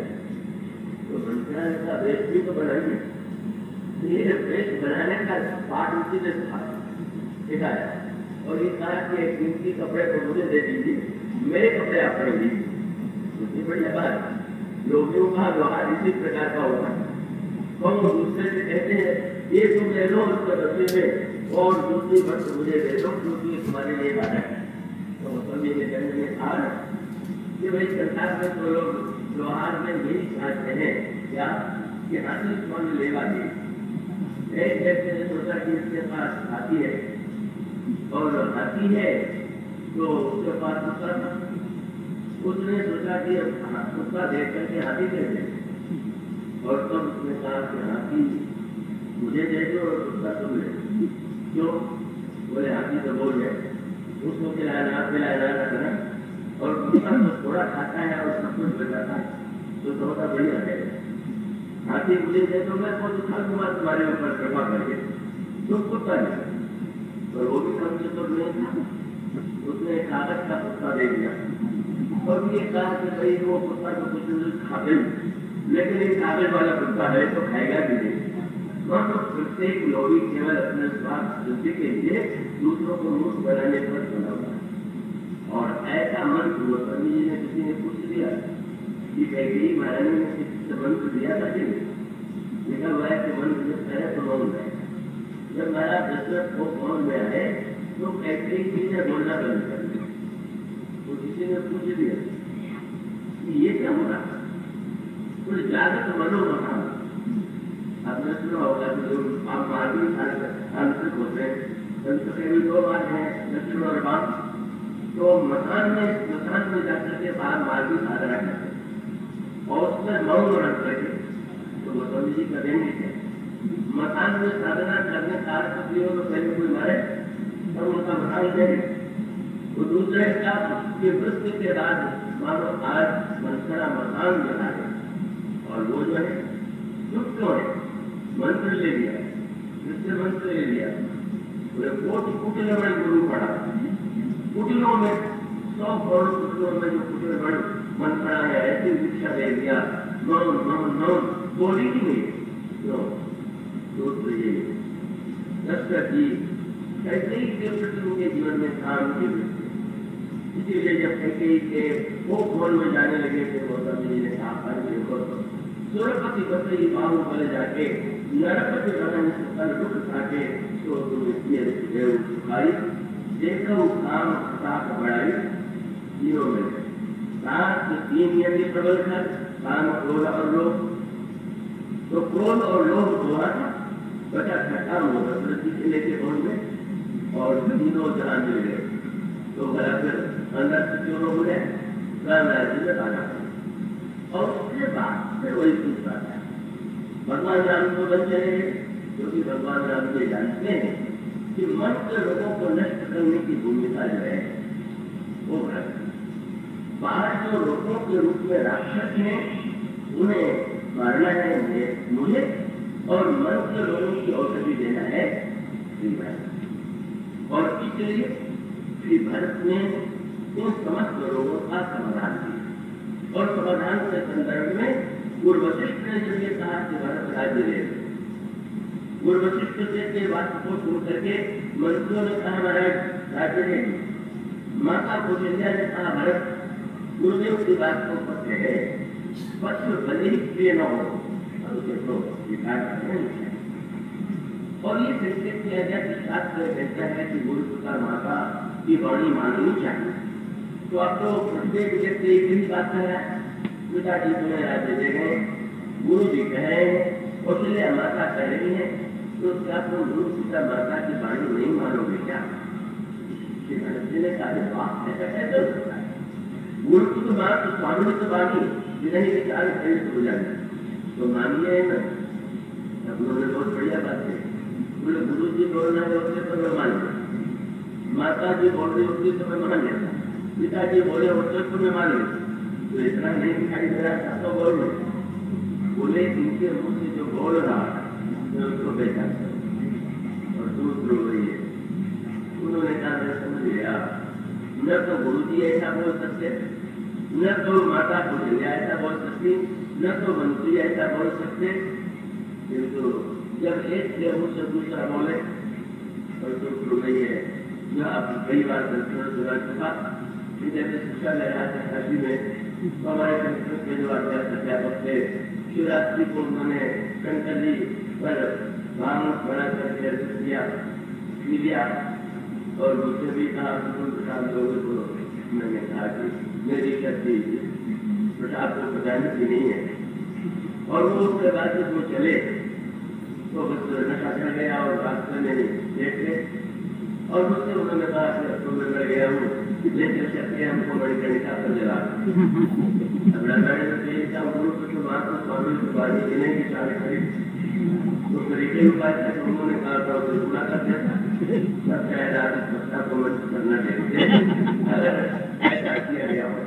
तो मंथरा ने कहा वेश भी तो बनाइए। ये वेश बनाने का पाठ उसी ने सिखाया और ये कहा कि एक कीमती कपड़े को मुझे दे दीजिए, मेरे कपड़े आप पहन लीजिए। इतनी बढ़िया बात। लोगों का व्यवहार इसी प्रकार का होता है। हम दूसरे से कहते हैं ये तुम ले लो उसके बदले में और दूसरी वस्तु मुझे दे दो क्योंकि तुम्हारे लिए बात है। तो सभी ने कहा कि भाई संसार में तो लोग व्यवहार में यही चाहते हैं क्या कि हाथी स्वामी लेवा दी। एक व्यक्ति ने सोचा कि इसके पास हाथी है और हाथी है तो उसके पास कुत्ता था। उसने सोचा कि कुत्ता देख करके हाथी दे दे, और तब उसने कहा कि हाथी मुझे दे दो और कुत्ता तुम ले। क्यों? बोले हाथी तो बोल है, उसको खिलाना पिलाना रखना, और कुत्ता तो थोड़ा खाता है और सब कुछ बताता है, तो थोड़ा बढ़िया है। हाथी मुझे दे दो, मैं खुद उठा दूंगा तुम्हारे ऊपर कृपा करके, तुम कुत्ता ले। और वो भी कम से कम नहीं था, उसने कागज का कुत्ता दे दिया और ये कहा कि भाई वो कुत्ता तो कुछ खाते नहीं, लेकिन एक कागज वाला कुत्ता है तो खाएगा भी नहीं। तो प्रत्येक लोभी केवल अपने स्वार्थ सिद्धि के लिए दूसरों को मूर्ख बनाने पर बना हुआ। और ऐसा मंत्र गोस्वामी जी ने किसी ने पूछ दिया कि कैकेयी महारानी ने किसी से मंत्र दिया था कि लिखा हुआ है कि मंत्र जिस तरह तो मौन है। जब महाराज दशरथ को मौन में आए तो कैकेयी जी ने बोलना बंद कर दिया। तो किसी ने पूछ दिया कि ये क्या हो रहा है, कुछ जागृत मनोमना। आपने सुना होगा कि जो आप मार्गी आंतरिक होते हैं, संस्कृत भी दो मार्ग है, दक्षिण और वाम। तो मकान में जाकर के बाहर मार्गी साधना करते हैं और उसमें मौन रख करके, तो गोस्वामी जी करेंगे क्या? मकान में साधना करने का अर्थ भी हो तो पहले कोई मारे तब उनका मकान देंगे। तो दूसरे का कि वृत्ति के बाद मानो आज मंथरा मकान बना है और वो जो है चुप क्यों है? मंत्र ले लिया, जिससे मंत्र ले लिया पूरे कुटिल में गुरु पढ़ा। कुटिलों में 100 करोड़ कुटिलों में जो कुटिल बड़ मंत्रा है ऐसी दीक्षा दे दिया, मौन मौन मौन बोली ही नहीं। तो ये दशरथ जी कैकेयी के प्रति उनके जीवन में काम की वृत्ति, इसीलिए जब कैकेयी के वो भवन में जाने लगे थे गोस्वामी जी ने कहा सूरपति बकरी बाहु बल जाके नरपति बन दुख खाके तो तुम्हें सुखाई देखो काम साथ बढ़ाई तीनों में साथ 3 यदि प्रबल कर काम क्रोध और लोभ, तो क्रोध और लोभ दोनों बचा छठा मोह प्रति से लेके बोल में और तीनों जहां मिल गए तो गला फिर अंदर से क्यों हो गए राम राज्य में आना। और उसके बाद फिर वही चीज आता है भगवान राम को बन चले क्योंकि भगवान राम ये जानते हैं कि मन के लोगों को नष्ट करने की भूमिका जो है वो बाहर जो लोगों के रूप में राक्षस हैं उन्हें मारना है मुझे और मन के लोगों की औषधि देना है श्री भरत। और इसलिए श्री भरत ने इन समस्त रोगों का समाधान किया और समाधान के संदर्भ में वशिष्ठ ने जब ये कहा कि भरत राज्य ले वशिष्ठ के बात को सुन करके मंत्रियों ने कहा महाराज राज्य ले माता कौशल्या ने कहा भरत गुरुदेव की बात को पत्र है पत्र भले ही प्रिय न हो और उसे तो स्वीकार करना नहीं चाहिए। और ये संकेत किया गया कि शास्त्र कहता है कि गुरु का माता की वाणी माननी चाहिए। तो अब तो प्रत्येक व्यक्ति एक ही बात कह रहा है पिताजी तुम्हें राज्य दे गए गुरु जी कह रहे हैं कौशल्या माता कह रही है तो क्या तुम गुरु पिता माता की वाणी नहीं मानोगे क्या? ने कहा ऐसा कैसे हो सकता है गुरु की तो बात तो स्वामी तो वाणी नहीं विचार हो जाए तो मानिए ना। अब उन्होंने बहुत बढ़िया बात है बोले गुरु जी बोल रहे होते तो मैं मान लेता माता जी बोल रही होती तो मैं मान लेता पिताजी बोले होते तो मैं मान लेता तो इतना नहीं दिखाई दे रहा था तो बोल रहे बोले इनके मुंह से जो बोल रहा मैं उसको बेचा और दूसरों रही है। उन्होंने कहा मैं समझ गया न तो गुरु जी ऐसा बोल सकते न तो माता कौशल्या ऐसा बोल सकती न तो मंत्री ऐसा बोल सकते किंतु जब एक से मुझसे दूसरा बोले और तो शुरू गई है जो आप कई बार दर्शन सुना चुका जैसे शिक्षा ले रहा था काशी में तो हमारे संस्कृत के जो अध्यापक थे शिवरात्रि को उन्होंने कंकली पर भांग बना करके अर्पित किया और मुझसे भी कहा तुम प्रसाद लोगों को मैंने कहा कि मेरी शक्ति प्रसाद को बचाने की नहीं है। और वो उसके बाद जब वो चले तो बस नशा चढ़ गया और बात करने देख गए और मुझसे उन्होंने कहा कि अब तो मैं मर गया हूँ लेकिन शक्ति हमको बड़ी गणिता पर जला गुरु को तो बात तो स्वामी को बात नहीं की सारे खरीद तो तरीके उपाय था तो उन्होंने कहा था उसे पूरा कर दिया था सब चाहे को मत करना चाहिए अगर ऐसा किया गया हो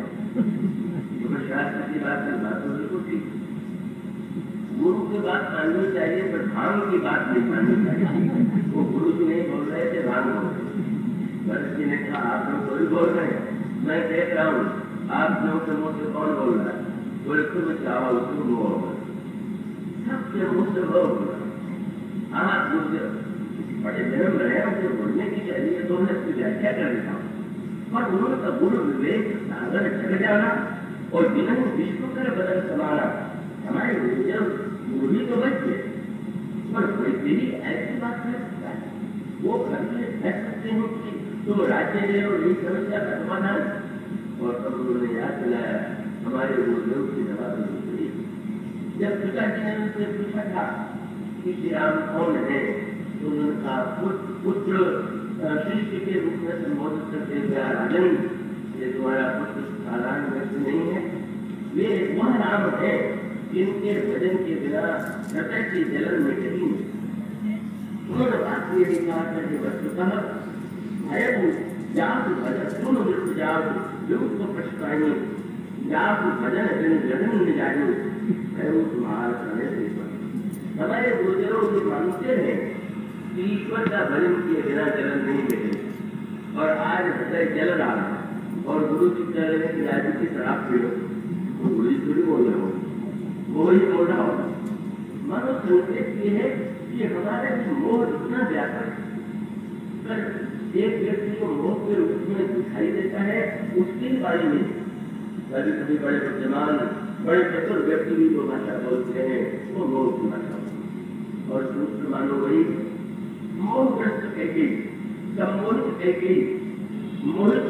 तो शास्त्र की बात तो बिल्कुल ठीक गुरु की बात माननी चाहिए पर भांग की बात नहीं माननी चाहिए। वो गुरु जी नहीं बोल रहे थे भांग बोल रहे भरत जी ने कहा आप लोग कोई बोल रहे हैं मैं देख रहा हूँ आप लोगों के मुँह से कौन बोल रहा है बोले तुम चाहो तुम वो सबके मुँह से वो बोल रहा आप मुझसे बड़े जन्म रहे उसे बोलने की चाहिए तो मैं इसकी व्याख्या कर देता हूँ पर उन्होंने तो गुरु विवेक सागर चढ़ जाना और जिन्हें विश्व कर बदल समाना हमारे गुरु ही तो बच्चे पर कोई भी ऐसी बात कर सकता है वो करके कह सकते हैं कि तुम राज्य ले और ये समस्या का समाधान और तब उन्होंने याद दिलाया हमारे गुरुदेव की जवाब दूसरी जब पिताजी ने उनसे पूछा था कि श्री राम कौन है तो उन्होंने कहा पुत्र सृष्टि के रूप में संबोधित करते हुए राजन ये तुम्हारा पुत्र साधारण व्यक्ति नहीं है वे वह राम है जिनके भजन के बिना हृदय की जलन मिटेगी। उन्होंने बात ये कहा कि वस्तुतः भयम जाप भजन सुन मृत्यु जाप युग पछताई जाप भजन जन जानी भयम तुम्हारा समय हमारे गुरुदेव जो मानते हैं कि ईश्वर का भजन किए बिना जलन नहीं मिलेगी और आज हृदय जल रहा है और गुरु जी कह रहे हैं कि राज्य की शराब पीड़ो तो गुरु जी थोड़ी बोल रहे हो वो ही बोल रहा होगा। मानो संकेत ये है कि हमारे मोह इतना व्यापक पर एक व्यक्ति को मोह के रूप में दिखाई देता है उसकी बारी में कभी कभी बड़े बुद्धिमान बड़े चतुर व्यक्ति भी जो भाषा बोलते हैं वो मोह की भाषा और दूसरे मानो वही मोहग्रस्त कहके सम्मोहित कहके मोहित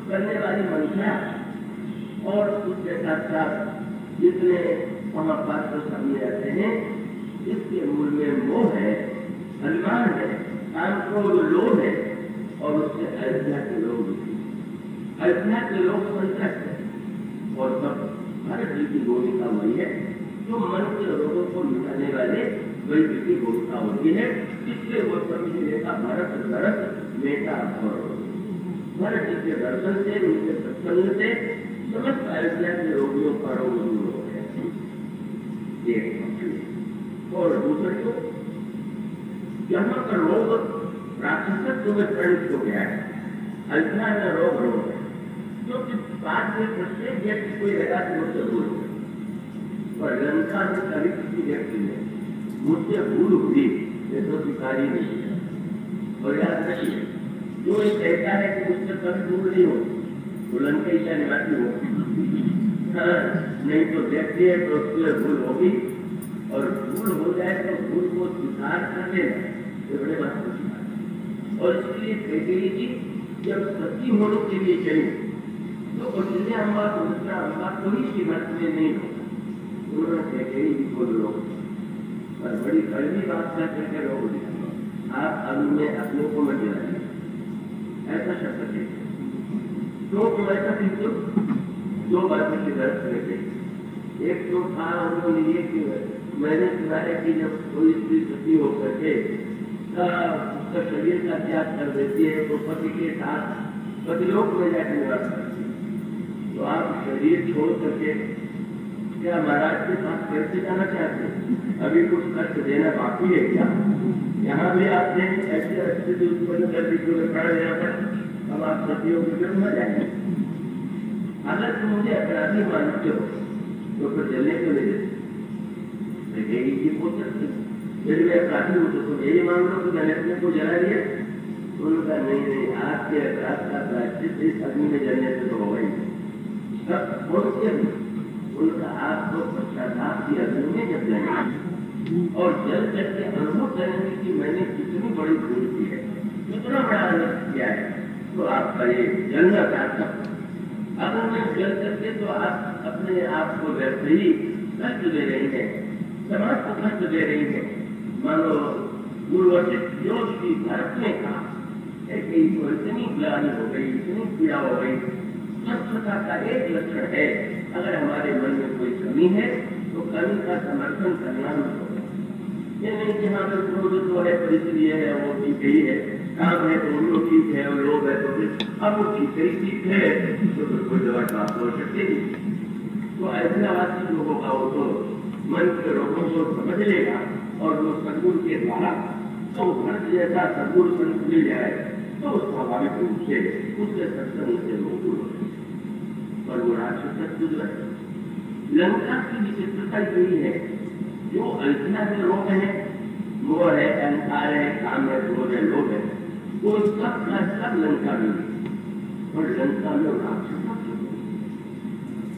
करने वाली मंशा और उसके साथ साथ जितने वहाँ पात्र सामने आते हैं, इसके मूल में मोह है, अभिमान है, काम क्रोध लोभ है और उससे अयोध्या के लोग संतुष्ट है। और सब भारत जी की भूमिका वही है जो मन के रोगों को मिटाने वाले वैद्य की भूमिका होती है, जिससे वो समझ लेता भारत मेटा और भारत जी के दर्शन से, उनके सत्संग से समस्त अयोध्या के रोगियों का रोग दूर हो गया। और दूसरे को यहाँ का रोग राक्षसत्व में परिणत हो गया है। अयोध्या में रोग है क्योंकि बाद में प्रत्येक व्यक्ति कोई लगा कि मुझसे भूल हो गई, और लंका में कभी किसी व्यक्ति ने मुझसे भूल हुई ये तो स्वीकार ही नहीं किया। और याद रखिए, जो ये कहता है कि मुझसे कभी भूल नहीं हो तो लंका ही क्या निवासी हो, नहीं तो व्यक्ति है तो उससे भूल होगी, और भूल हो जाए तो भूल को स्वीकार कर लेना ये बड़े बात होती है। और इसलिए कैकेयी जी जब सती होने के लिए चली तो कौशल्या अम्बा सुमित्रा अम्बा कोई सी बात में नहीं होता, उन्होंने कैकेयी जी को रोक और बड़ी कड़वी बात करके रोक दिया, आप अब में अपने को मत गिराइए, ऐसा शब्द है। तो ऐसा तो दो बातें की दर्द करके, एक तो था उन्होंने ये कि मैंने सुना है कि जब कोई स्त्री सती होकर के उसका शरीर का त्याग कर देती है तो पति के साथ पतिलोक में जाकर निवास करती है। तो आप शरीर छोड़ करके क्या महाराज के पास कैसे जाना चाहते हैं? अभी कुछ कष्ट देना बाकी है क्या? यहाँ भी आपने ऐसी स्थिति उत्पन्न कर दी जो खड़ा देना पड़ा, अब आप सतियों के विरुद्ध न जाएंगे। अगर तुम मुझे अपराधी मानते हो तो फिर जलने क्यों नहीं देते? ये बोल सकते यदि मैं अपराधी हूँ तो तुम यही मान लो कि मैंने अपने को जला दिया। उनका नहीं, आपके अपराध का प्रायश्चित इस अग्नि में जलने से तो होगा ही। उनका आपको पश्चाताप की अग्नि में जब जाएंगे और जल करके अनुभव करेंगे कि मैंने कितनी बड़ी भूल की है, कितना बड़ा अनर्थ किया है, तो आपका ये जलना चाहता। अगर मैं जल करके तो आप अपने आप को व्यर्थ ही कष्ट दे रही है, समाज को कष्ट दे रही है। मानो पूर्वजित जो श्री भारत ने कहा कि इतनी ग्लानि हो गई, इतनी पीड़ा हो गई। स्वच्छता का एक लक्षण है, अगर हमारे मन में कोई कमी है तो कमी का समर्थन करना नहीं। ये नहीं कि हाँ क्रोध तो है तो इसलिए है, वो ठीक ही है, काम है तो उनको ठीक है, और लोग है तो फिर अब वो ठीक ही ठीक है, तो फिर कोई दवा प्राप्त हो सकती नहीं। तो ऐतिहासिक लोगों का वो तो मन के रोगों को समझ लेगा और वो सदगुरु के द्वारा तो भक्त जैसा सदगुरु संत मिल जाए तो स्वाभाविक रूप से उसके सत्संग से लोग दूर हो जाए। और वो राक्षस जो है लंका की विचित्रता यही है, जो अयोध्या में रोग है, मोह है, अहंकार है, काम है, क्रोध है, लोभ है, वो सब का सब लंका में है। और लंका में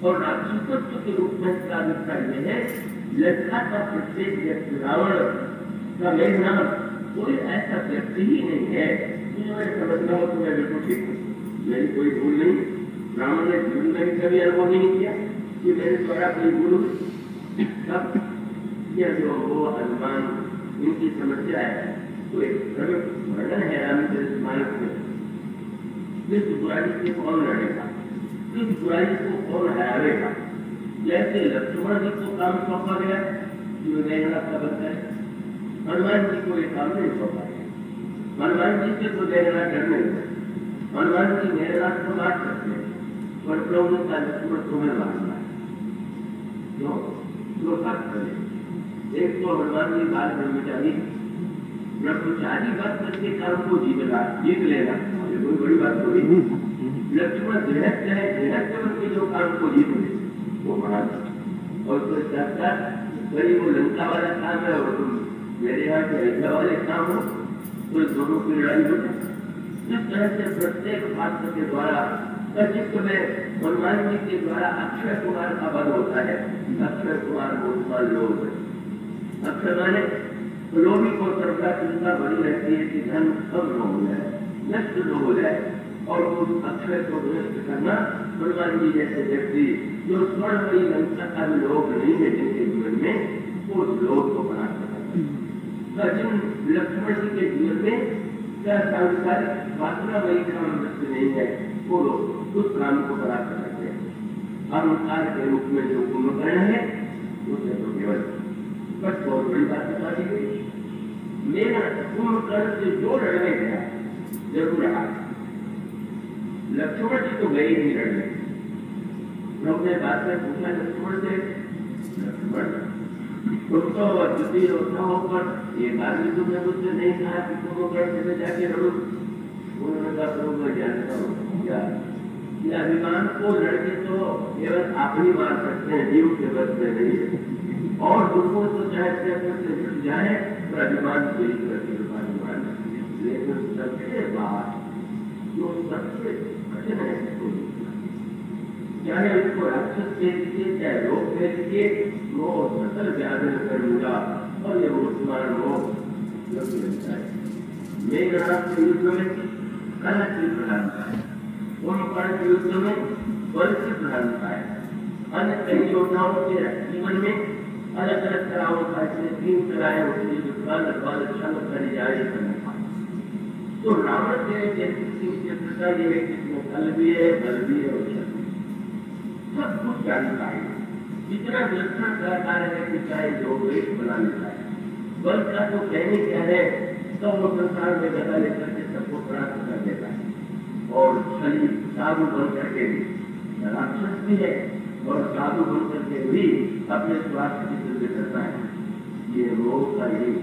और राक्षसत्व के रूप में इसका अभिप्राय यह है, लंका का प्रत्येक व्यक्ति रावण का मेघनाथ कोई ऐसा व्यक्ति ही नहीं है जो मैं समझना हो तो मैं बिल्कुल ठीक हूँ, मेरी कोई भूल नहीं। रावण ने जीवन में भी कभी अनुभव नहीं किया कि मेरे द्वारा कोई भूल हुई। तब यह जो वो अनुमान इनकी समस्या है तो एक प्रमुख वर्णन है रामचरित मानस में। इस बुराई से कौन लड़ेगा, इस बुराई को कौन हरावेगा? जैसे लक्ष्मण जी को काम सौंपा गया जो मेघनाथ का बनता है, हनुमान जी को ये काम नहीं सौंपा गया। हनुमान जी से तो मेघनाथ डरने लगे, हनुमान जी मेघनाथ को मार सकते हैं, पर प्रभु का लक्ष्मण तुम्हें मारना है। दो बात करें, एक तो हनुमान जी बाल ब्रह्मचारी बात करके काम को जीत लेना, ये कोई बड़ी बात थोड़ी। लक्ष्मण गृहस्थ है, गृहस्थ के जो काम को जीत ले वो बड़ा था। और उसके साथ साथ वही वो लंका वाला काम है और मेरे यहाँ के अयोध्या वाले काम हो तो दोनों की लड़ाई हो जाए। इस तरह से प्रत्येक पात्र के द्वारा जिसमें हनुमान जी के द्वारा अक्षय कुमार का वध होता है। अक्षय कुमार बोलता लोभ, अक्षय माने लोभी को सर्वदा चिंता बनी रहती है कि धन कम न हो जाए, नष्ट न हो जाए, और उस अक्षय को नष्ट करना हनुमान जी जैसे व्यक्ति जो स्वर्णमयी लंका का भी लोग नहीं है जिनके जीवन में वो लोग को प्राप्त करता है। जिन लक्ष्मण जी के जीवन में क्या सांसारिक वासनामयी काम वृत्ति नहीं है वो लोग उस काम को प्राप्त करते हैं। अहंकार के रूप में जो कुंभकर्ण है उसे तो केवल बस बहुत बड़ी बात बता दी गई। मेरा कुंभकर्ण से जो लड़ने गया जरूर रहा, लक्ष्मण जी तो गए ही नहीं लड़ने। लोग ने बात में पूछा लक्ष्मण से, लक्ष्मण तुम तो द्वितीय योद्धा होकर ये बात भी तुमने मुझसे नहीं कहा कि कुंभकर्ण से जाके लड़ो। उन्होंने कहा प्रभु मैं जानता हूँ क्या अभिमान को लड़के तो केवल आप ही मार सकते हैं, जीव के बस में नहीं है। और दुखों तो चाहे से जुट जाए तो अभिमान से ही करके मान, लेकिन सबसे बात जो सबसे कठिन है चाहे उसको राक्षस कह दीजिए चाहे लोग कह दीजिए, वो सकल व्याधन कर लूंगा और ये मुसलमान लोग लगता है। मेघनाथ के युद्ध में कला की प्रधानता है, कुंभकर्ण के युद्ध में बल की प्रधानता है। अन्य कई योद्धाओं के जीवन में अलग अलग तरह का तीन तरह होती है, करी जाए करने। तो रावण के चित्रता ये है कि इसमें कल भी है, बल भी है और शक्ति सब कुछ जानता है। इतना विलक्षण कलाकार है कि चाहे जो वेश बना लेता है। बल का तो कहने क्या है तो वो संसार में गदा लेकर के सबको प्राप्त कर देता है। और शरीर साधु बन करके भी राक्षस भी है और साधु बन करके भी अपने स्वास्थ्य की चिंता करता है। ये मोह का ही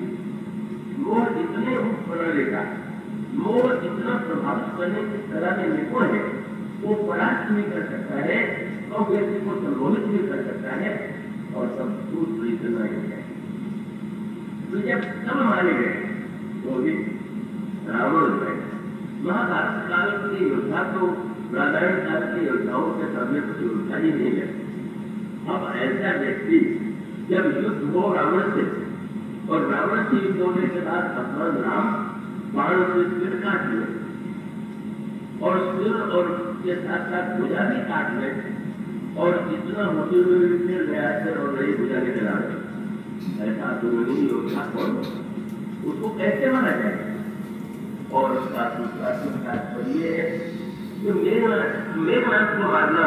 मोह जितने रूप बना लेगा, मोह जितना प्रभावित करने की तरह में निपुण है, वो परास्त भी कर सकता है और व्यक्ति को संबोधित भी कर सकता है और सब दूसरी करना ही है। तो जब सब माने गए तो भी रावण गए। महाभारत काल के योद्धा तो रामायण काल के योद्धाओं के सामने कुछ योद्धा ही नहीं है। अब ऐसा व्यक्ति जब युद्ध हो रावण से और रावण से युद्ध होने के बाद भगवान राम बाण से सिर काट ले और सिर और के साथ साथ भुजा भी काट ले और इतना होते हुए भी फिर नया सिर और नई भुजा निकल आ गई। ऐसा तो नहीं योद्धा कौन, उसको कैसे माना जाए? और उसका तात्पर्य है कि मेघनाथ को मारना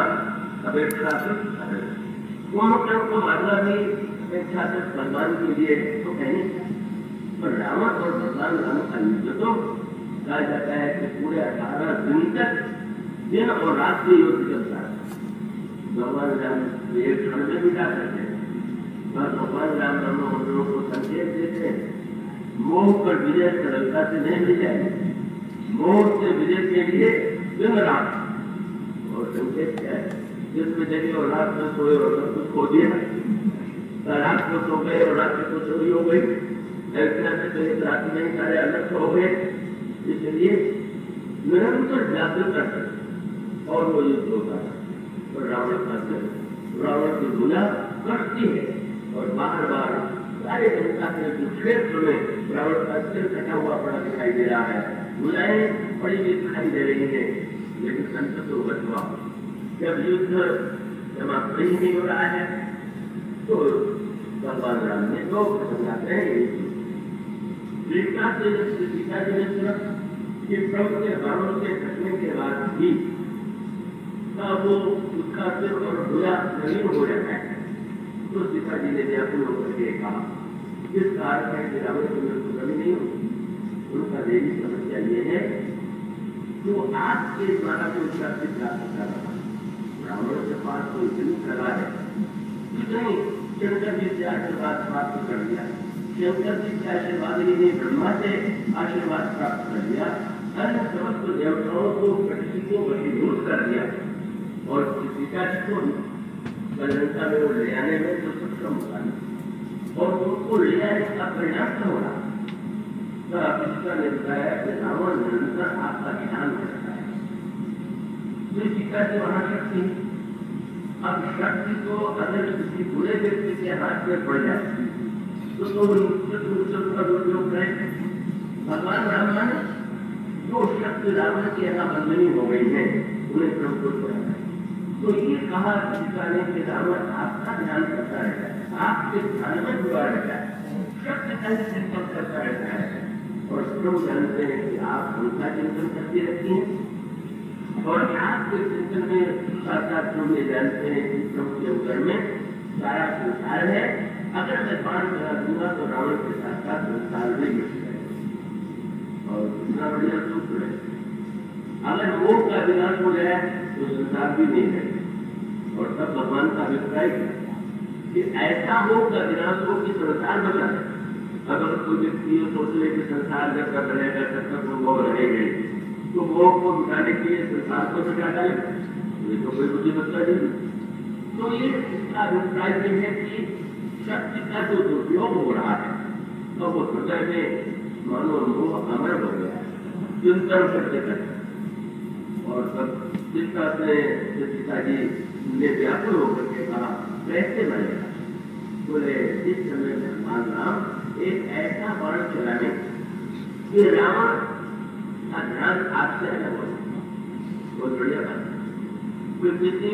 अपेक्षाकृत, कुंभकर्ण को मारना भी अपेक्षाकृत भगवान के लिए तो कहने पर रावण और भगवान राम का युद्ध तो कहा जाता है कि पूरे 18 दिन तक दिन और रात के युद्ध चलता है। भगवान राम एक क्षण में मिटा करते हैं, भगवान राम हम लोगों को संकेत देते हैं मोह पर विजय सरलता से नहीं मिल जाएगी। मोह से विजय के लिए दिन रात और संकेत क्या है, जिसमें जगह और रात में सोए और सब कुछ खो दिया, रात को सो गए और रात को चोरी हो गई, तो एक रात में सारे अलग हो गए। इसलिए निरंतर जागृत करते और वो युद्ध होता है। और रावण की भुजा कटती है और बार बार सारे जनता के क्षेत्र में रावण का सिर कटा हुआ पड़ा दिखाई दे रहा है, भुजाएं पड़ी हुई दिखाई दे रही है, लेकिन संकट तो बचवा जब युद्ध समाप्त नहीं हो रहा है तो भगवान राम ने दो समझाते हैं। सीता जी ने सुना कि प्रभु के बाणों के कटने के बाद भी वो उसका सिर और भुजा नवीन हो जाता है। तो सीता जी ने व्याकुल होकर के कहा इस कारण है कि रावण की मृत्यु कभी नहीं होती। उनका देवी समस्या ये है कि वो आज के द्वारा को उसका सिर प्राप्त कर रहा है। रावण के पास कोई दिन कला है, नहीं शंकर जी से आशीर्वाद प्राप्त कर लिया, शंकर जी के आशीर्वाद ही नहीं ब्रह्मा से आशीर्वाद प्राप्त कर लिया, अन्य समस्त देवताओं को प्रकृति को वशीभूत कर दिया और सीता जी को लंका में वो ले आने में तो सक्षम होगा और उनको ले आने का परिणाम क्या होगा। तो ने बताया कि रावण निरंतर आपका ध्यान रखता है। तो सीता जी वहां शक्ति, अब शक्ति को अगर किसी बुरे व्यक्ति के हाथ में पड़ जाए तो निश्चित रूप से उसका दुरुपयोग करें। भगवान राम माने जो शक्ति रावण के यहाँ बंधनी हो गई है उन्हें प्रभु को छोड़ा है। तो ये कहा सीता ने कि रावण आपका ध्यान करता रहता है, आपके ध्यान में जुड़ा रहता है, शक्ति का चिंतन करता रहता है। और प्रभु जानते हैं कि आप उनका चिंतन करती रहती हैं और आपके चिंतन में साक्षात प्रभु ये जानते हैं कि प्रभु के उदर में सारा संसार है। अगर मैं बाण चला दूंगा तो रावण के साथ साथ संसार भी मिट जाएगा। और इतना बढ़िया सूत्र है, अगर मोह का विनाश हो जाए तो संसार भी नहीं रहेगा। और तब भगवान का अभिप्राय कि ऐसा मोह का विनाश हो कि संसार बचा है। अगर कोई व्यक्ति ये सोच ले कि संसार जब तक रहेगा तब तक वो मोह रहेगा, तो मोह को मिटाने के लिए संसार को मिटा डालेगा, ये तो कोई मुसीबत का नहीं। तो ये इसका अभिप्राय ये है कि शक्ति का जो दुरुपयोग हो रहा है तो वो हृदय में मानो मोह अमर हो गया है, चिंतन करते करते। और तब चिंता से पिताजी ने व्याकुल होकर के कहा कैसे मरेगा? बोले इस समय भगवान राम एक ऐसा बाण चलाने कि रावण का ध्यान आपसे अलग हो। बहुत बढ़िया बात है। कोई किसी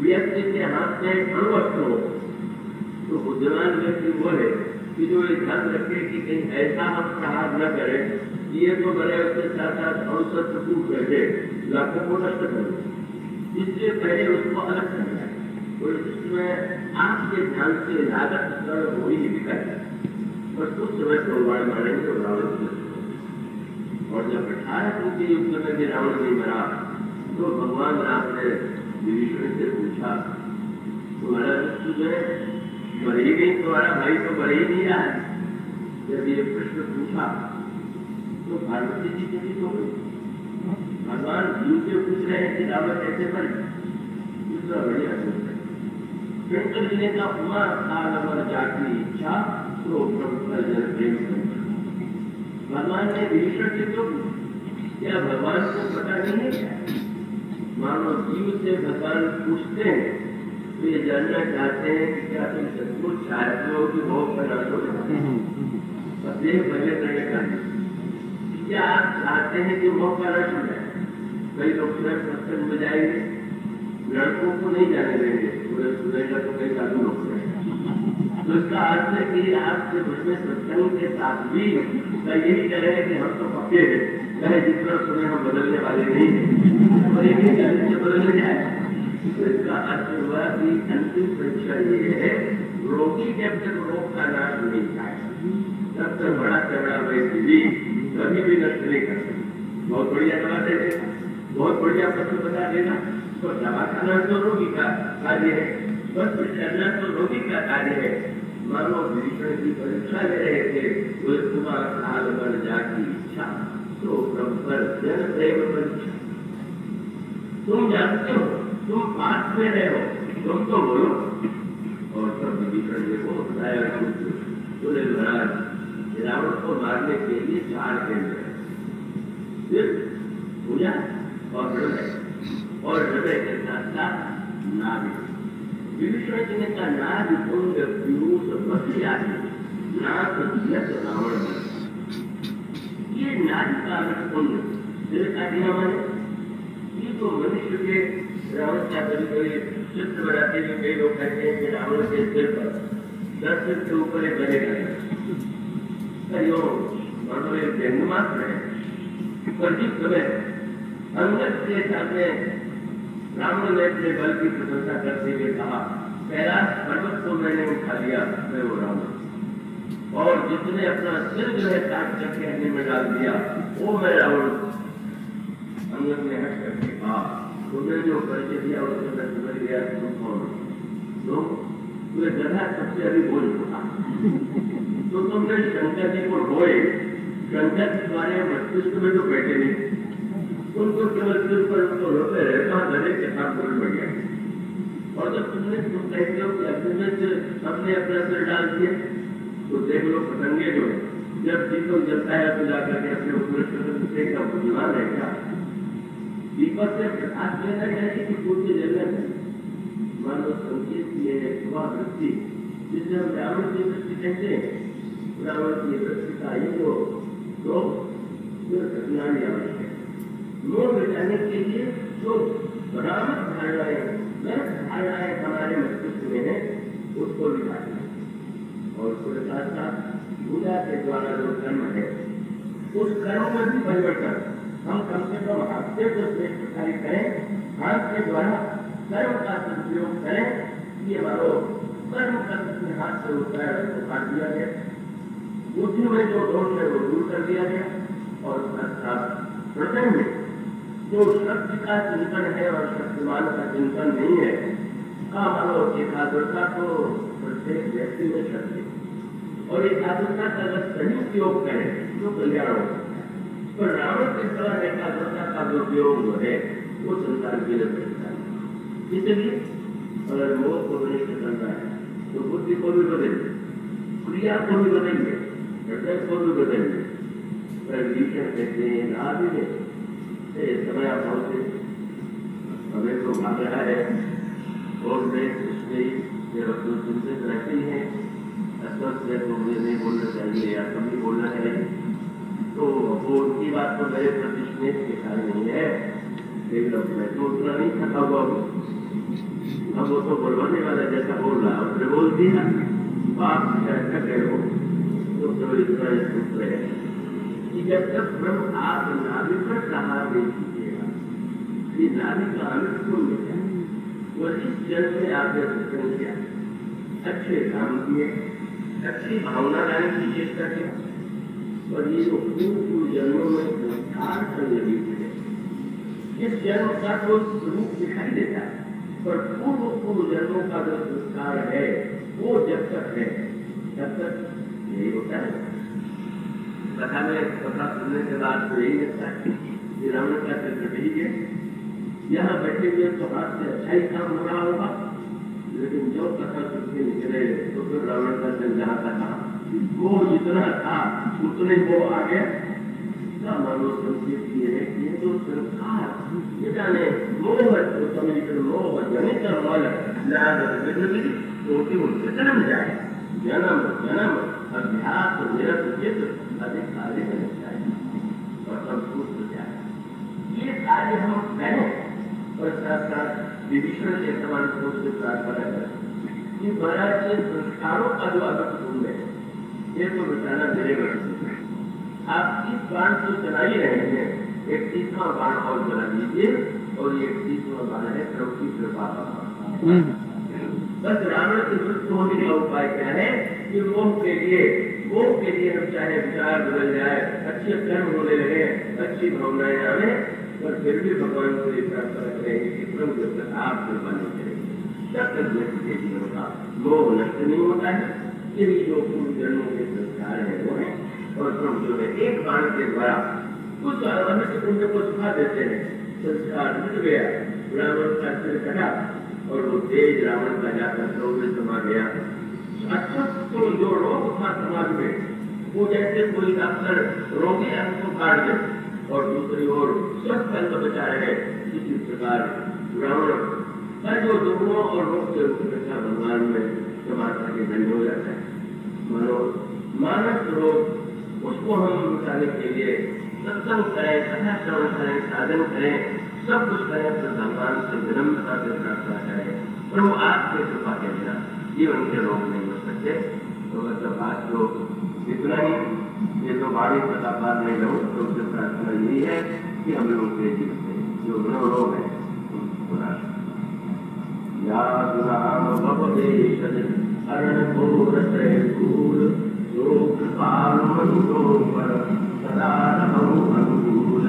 व्यक्ति के हाथ में अणुअस्त्र हो तो बुद्धिमान व्यक्ति बोले कि जो ये ध्यान रखे कि कहीं ऐसा हम प्रहार न करें ये तो बड़े उसके साथ साथ अणुशस्त्र टूट रहे लाखों को नष्ट करें, इसलिए पहले उसको अलग करना है। और इसमें आपके ध्यान से लागत सरल हो ही निकल और कुछ समय प्रभाव मानेंगे तो रावण से। और जब 18 दिन के युद्ध में भी रावण नहीं मरा तो भगवान राम ने विभीषण से पूछा तुम्हारा मृत्यु जो है मर ही नहीं, तुम्हारा भाई तो मर ही नहीं रहा है। जब ये प्रश्न पूछा तो पार्वती जी चकित हो गई। भगवान जीव से पूछ रहे हैं कि रावण कैसे मर? दूसरा बढ़िया सोच है। शंकर जी ने कहा उमा काल अमर जाति इच्छा तो जन प्रेम। भगवान ने विभीषण से क्यों क्या भगवान को पता नहीं है क्या? मानो जीव से भगवान पूछते हैं तो ये जानना चाहते हैं कि क्या तुम सचमुच चाहते हो कि बहुत बना हो देह बने रहने का? क्या आप चाहते हैं कि मोह का नष्ट हो जाए? कई लोग सत्संग में जाएंगे, लड़कों को नहीं जाने देंगे, सुनेगा तो कई साधु लोग तो इसका अर्थ है कि आपसे मुझमें सत्संग के साथ भी यही कह रहे हैं कि हम तो पक्के हैं, चाहे जितना सुने हम बदलने वाले नहीं हैं और एक ही गाली से बदलने जाए। तो इसका अर्थ हुआ कि अंतिम परीक्षा ये है रोगी जब तक रोग का नाश नहीं पाए तब तक बड़ा चबड़ा वैसे भी कभी भी नष्ट नहीं कर सकते। बहुत बढ़िया दवा दे देगा, बहुत बढ़िया पत्र बता देगा, तो दवा खाना तो रोगी का कार्य है, बस करना तो रोगी का कार्य है। मानो विभीषण की परीक्षा ले रहे थे, वो कुमार काल बन जाती इच्छा तो पर जन प्रेम परीक्षा। तुम जानते हो, तुम पास में रहे हो, तुम तो बोलो। और तब विभीषण ने को बताया बोले महाराज रावण को मारने के लिए 4 केंद्र है, सिर्फ पूजा और हृदय के साथ साथ नाभि। विभीषण जी ने कहा नाभि पुंज पीयूष बसी आदि नाथ रावण। ये नाभि का पुंज सिर का दिया माने ये तो मनुष्य के रावण का कभी चित्र बनाते हुए कई लोग कहते हैं कि रावण के सिर पर 10 सिर के ऊपर एक बनेगा मानो एक व्यंग मात्र है। पर जिस समय अंगद के सामने रावण ने अपने बल की प्रशंसा करते हुए कहा कैलाश पर्वत को मैंने उठा लिया, मैं वो रावण, और जिसने अपना सिर जो है काट करके अग्नि में डाल दिया वो मैं रावण। अंगद ने हट करके कहा तुमने जो परिचय दिया उससे मैं समझ गया तुम कौन हो। तुम्हें गधा सबसे अभी बोल चुका तो तुमने शंकर जी को ढोए, शंकर जी तुम्हारे मस्तिष्क में तो बैठे नहीं, उनको केवल सिर पर उनको रोते रहे तो गधे के साथ बोल बढ़ गया। और जब तुम कहते हो कि अग्नि में से सबने अपना सिर डाल दिया तो देख लो पतंगे जो जब दीपक जलता है तो जाकर के अपने ऊपर का बुद्धिमान है क्या? दीपक से प्रकाश लेना चाहिए कि पूर्ति जलना चाहिए। मानो संकेत ये है वह वृत्ति जिसे हम रावण की वृत्ति कहते हैं। रावण की वृत्ति का ये तो ज्ञान आवश्यक है। मोह मिटाने के लिए जो भ्रामक धारणाएं, गलत धारणाएं हमारे मस्तिष्क में है, उसको भी काटना और उसके साथ साथ पूजा के द्वारा जो कर्म है, उस कर्म में भी परिवर्तन हम कम से कम हफ्ते को श्रेष्ठ कार्य करें, हाथ के द्वारा कर्म का सदुपयोग करें। ये मानो कर्म का हाथ से होता है उसको काट दिया गया, बुद्धि में जो दोष है वो दूर कर दिया गया और हृदय में जो शक्ति का चिंतन है और शक्तिमान का चिंतन नहीं है, का मानो एकाग्रता को प्रत्येक व्यक्ति में शक्ति और एकाग्रता का अगर सही उपयोग करें तो कल्याण हो सकता है। पर रावण के समान एकाग्रता का जो उपयोग है वो संसार के लिए सकता है। इसलिए अगर मोह को नष्ट करना है तो बुद्धि को भी बदलिए, क्रिया को भी बदलिए, हृदय को भी बदलिए। विभीषण कहते हैं आदि में समय अभाव से हमें तो भाग रहा है और चिंतित रहती है, अस्वस्थ है तो मुझे नहीं बोलना चाहिए या कभी बोलना चाहिए, तो वो उनकी बात तो मेरे प्रति स्नेह के कारण नहीं है, लेकिन मैं तो उतना नहीं थका हुआ हूँ। अब वो तो बोलवाने वाला जैसा बोल रहा उसने बोल दिया, आप थक गए हो तो इतना सूत्र है कि जब तक ब्रह्म आप नाभि पर सहार नहीं कीजिएगा, ये नाभि का अनुकूल मिल जाए। और इस जन्म में आपने दर्शन किया, अच्छे काम किए, अच्छी भावना लाने की चेष्टा की, और ये जो पूर्व जन्मों में संस्कार संग्रहित है, इस जन्म का तो स्वरूप दिखाई देता है, पर पूर्व जन्मों का जो संस्कार है वो जब तक है तब तक यही होता है। कथा में कथा सुनने के बाद तो यही लगता है कि रावण का चरित्र ठीक है, यहाँ बैठे हुए तो हाथ से अच्छा ही काम हो रहा होगा, लेकिन जो कथा सुन के निकले तो फिर रावण का चल जहाँ का था वो जितना था उतने वो आ गया। मानो संकेत ये है कि ये तो संस्कार ये जाने मोह तो समझकर मोह जनित मल छोटी उनसे जन्म जाए, जन्म जन्म अभ्यास निरत चित्त अधिक कार्य करना चाहिए और संतुष्ट हो जाए। ये कार्य हम करें और साथ साथ विभीषण के समान सोच से प्रार्थना करें कि महाराज के संस्कारों का जो अगत गुण है ये तो बताना मेरे वश में। आप इस बाण को चला ही रहे हैं, एक 30वां बाण और चला दीजिए और ये 30वां बाण है प्रभु की कृपा का बाण। बस रावण के मृत्यु होने का उपाय क्या है कि मोह के लिए हम चाहे विचार बदल जाए, अच्छे कर्म होने लगे, अच्छी भावनाएं आवे, पर फिर भी भगवान को ये प्रार्थना करेंगे कि प्रभु जब तक आप कृपा नहीं करेंगे तब तक व्यक्ति के जीवन का मोह नष्ट नहीं होता है। यही जो पूर्व जन्मों के संस्कार है वो है, और प्रभु जो है एक बाण के द्वारा कुछ अनुचित पुण्य को सुखा देते हैं, संस्कार मिट गया, रावण का सिर कटा और वो तेज रावण का जाकर लोग में समा गया। अच्छा तो जो रोग था समाज में वो जैसे कोई डॉक्टर रोगी अंग को काट दे और दूसरी ओर स्वस्थ अंग बचा रहे, इसी प्रकार रावण का जो दुखों और रोग के रूप में था भगवान में समाज के धन्य हो जाता है। मानस रोग उसको हम मिटाने के लिए सत्संग करें, कथा श्रवण करें, साधन करें, सब कुछ करें, तो भगवान से विनम्रता से प्रार्थना करें, प्रभु आपके कृपा के बिना जीवन के रोग नहीं हो सकते। तो मतलब आज तो इतना ही, ये तो बाड़ी प्रतापार नहीं रहूं तो उससे प्रार्थना यही है कि हम लोगों के जीवन में जो मनोरोग है उनको नाश अरण घोर फूल जो कृपाल मनुष्यों पर सदा रहूं अनुकूल